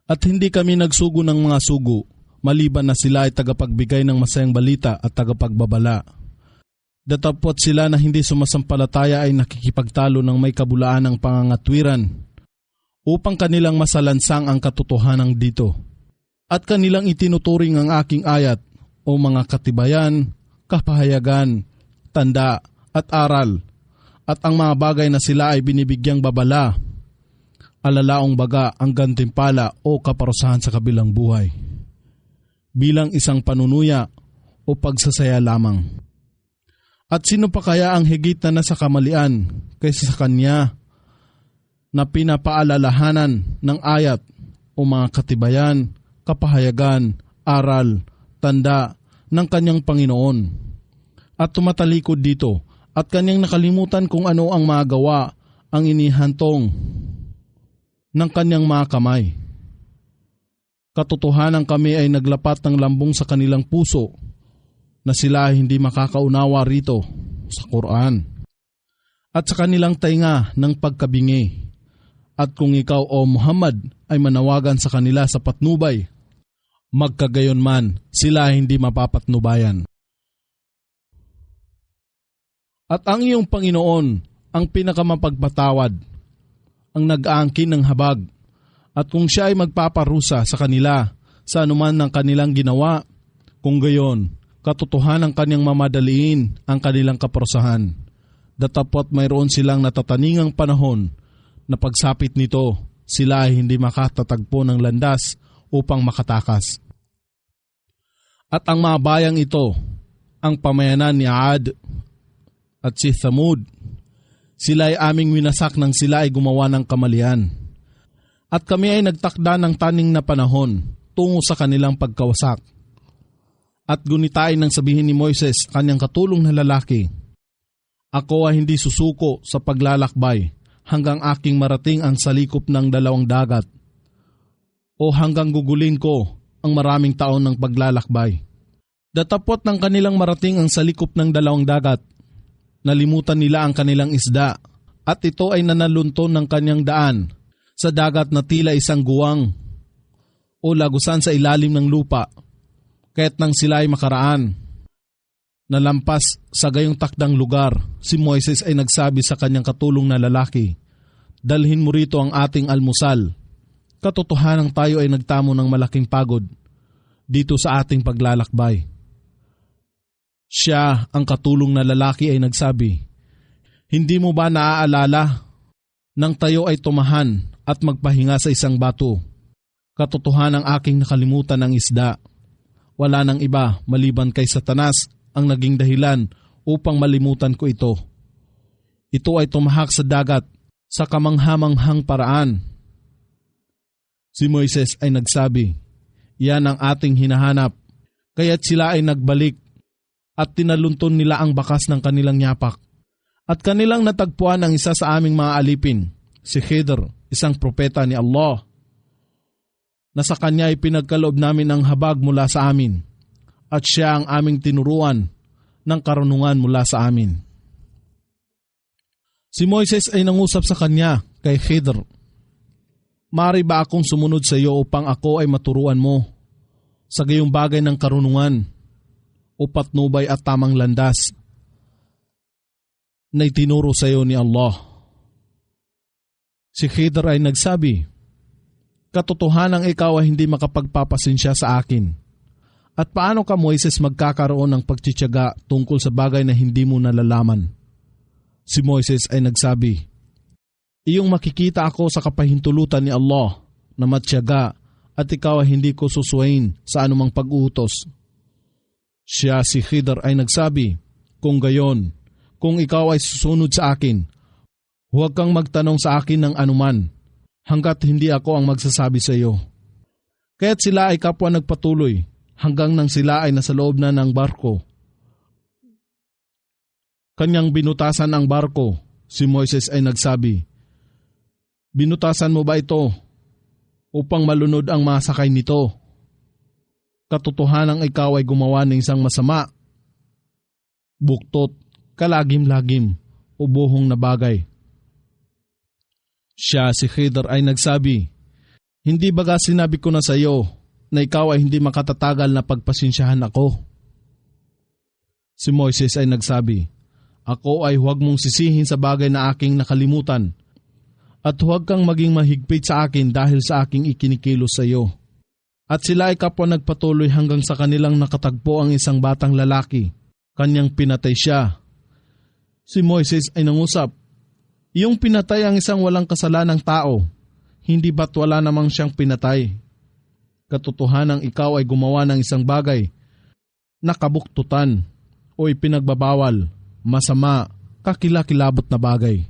At hindi kami nagsugo ng mga sugo, maliban na sila ay tagapagbigay ng masayang balita at tagapagbabala. Datapot sila na hindi sumasampalataya ay nakikipagtalo ng may kabulaan ng pangangatwiran, upang kanilang masalansang ang katotohanan dito. At kanilang itinuturing ang aking ayat, o mga katibayan, kapahayagan, tanda at aral, at ang mga bagay na sila ay binibigyang babala, alalaong baga ang gantimpala o kaparusahan sa kabilang buhay, bilang isang panunuya o pagsasaya lamang. At sino pa kaya ang higit na nasa kamalian kaysa sa kanya na pinapaalalahanan ng ayat o mga katibayan, kapahayagan, aral, tanda ng kanyang Panginoon, at tumatalikod dito at kanyang nakalimutan kung ano ang magawa ang inihantong ng kanyang mga kamay. Katotohanan kami ay naglapat ng lambong sa kanilang puso na sila ay hindi makakaunawa rito sa Quran at sa kanilang tainga ng pagkabingi. At kung ikaw o Muhammad ay manawagan sa kanila sa patnubay, magkagayon man sila ay hindi mapapatnubayan. At ang iyong Panginoon ang pinakamapagpatawad, ang nag-aangkin ng habag, at kung siya ay magpaparusa sa kanila sa anuman ng kanilang ginawa, kung gayon, katotohanan kanyang mamadaliin ang kanilang kaparusahan. Datapot mayroon silang natataningang panahon na pagsapit nito, sila ay hindi makatatagpo ng landas upang makatakas. At ang mga bayang ito, ang pamayanan ni Aad at si Thamud, sila ay aming winasak nang sila ay gumawa ng kamalian. At kami ay nagtakda ng taning na panahon tungo sa kanilang pagkawasak. At gunitain ng sabihin ni Moises, kanyang katulong na lalaki, ako ay hindi susuko sa paglalakbay hanggang aking marating ang salikop ng 2 dagat, o hanggang gugulin ko ang maraming taon ng paglalakbay. Datapot ng kanilang marating ang salikop ng 2 dagat, nalimutan nila ang kanilang isda, at ito ay nanalunton ng kanyang daan sa dagat na tila isang guwang o lagusan sa ilalim ng lupa, kaya't nang sila ay makaraan. Nalampas sa gayong takdang lugar, si Moises ay nagsabi sa kanyang katulong na lalaki, dalhin mo rito ang ating almusal. Katotohanan tayo ay nagtamo ng malaking pagod dito sa ating paglalakbay. Siya, ang katulong na lalaki, ay nagsabi, hindi mo ba naaalala nang tayo ay tumahan at magpahinga sa isang bato? Katotohanan ang aking nakalimutan ng isda. Wala nang iba maliban kay Satanas ang naging dahilan upang malimutan ko ito. Ito ay tumahak sa dagat sa kamanghamanghang paraan. Si Moises ay nagsabi, yan ang ating hinahanap, kaya't sila ay nagbalik at tinalunton nila ang bakas ng kanilang yapak. At kanilang natagpuan ang isa sa aming mga alipin, si Khidr, isang propeta ni Allah, na sa kanya ay pinagkaloob namin ang habag mula sa amin, at siya ang aming tinuruan ng karunungan mula sa amin. Si Moises ay nangusap sa kanya kay Khidr, maaari ba akong sumunod sa iyo upang ako ay maturuan mo sa gayong bagay ng karunungan o patnubay at tamang landas na itinuro sa iyo ni Allah? Si Khidr ay nagsabi, Katotohanang ikaw ay hindi makapagpapasensya sa akin. At paano ka, Moises, magkakaroon ng pagtitiyaga tungkol sa bagay na hindi mo nalalaman? Si Moises ay nagsabi, iyong makikita ako sa kapahintulutan ni Allah na matyaga at ikaw ay hindi ko susuwain sa anumang pag-uutos. Siya si Khidr ay nagsabi, kung gayon, kung ikaw ay susunod sa akin, huwag kang magtanong sa akin ng anuman hanggat hindi ako ang magsasabi sa iyo. Kaya't sila ay kapwa nagpatuloy hanggang nang sila ay nasa loob na ng barko. Kanyang binutasan ang barko. Si Moises ay nagsabi, binutasan mo ba ito upang malunod ang masakay nito? Katotohanang ikaw ay gumawa ng isang masama, buktot, kalagim-lagim o buhong na bagay. Siya si Khidr ay nagsabi, hindi baga sinabi ko na sa iyo na ikaw ay hindi makatatagal na pagpasensyahan ako? Si Moises ay nagsabi, ako ay huwag mong sisihin sa bagay na aking nakalimutan at huwag kang maging mahigpit sa akin dahil sa aking ikinikilos sa iyo. At sila ay kapwa nagpatuloy hanggang sa kanilang nakatagpo ang isang batang lalaki. Kanyang pinatay siya. Si Moises ay nangusap, iyong pinatay ang isang walang kasalanang tao, hindi ba't wala namang siyang pinatay? Katotohanang ikaw ay gumawa ng isang bagay na kabuktutan o ipinagbabawal, masama, kakilakilabot na bagay.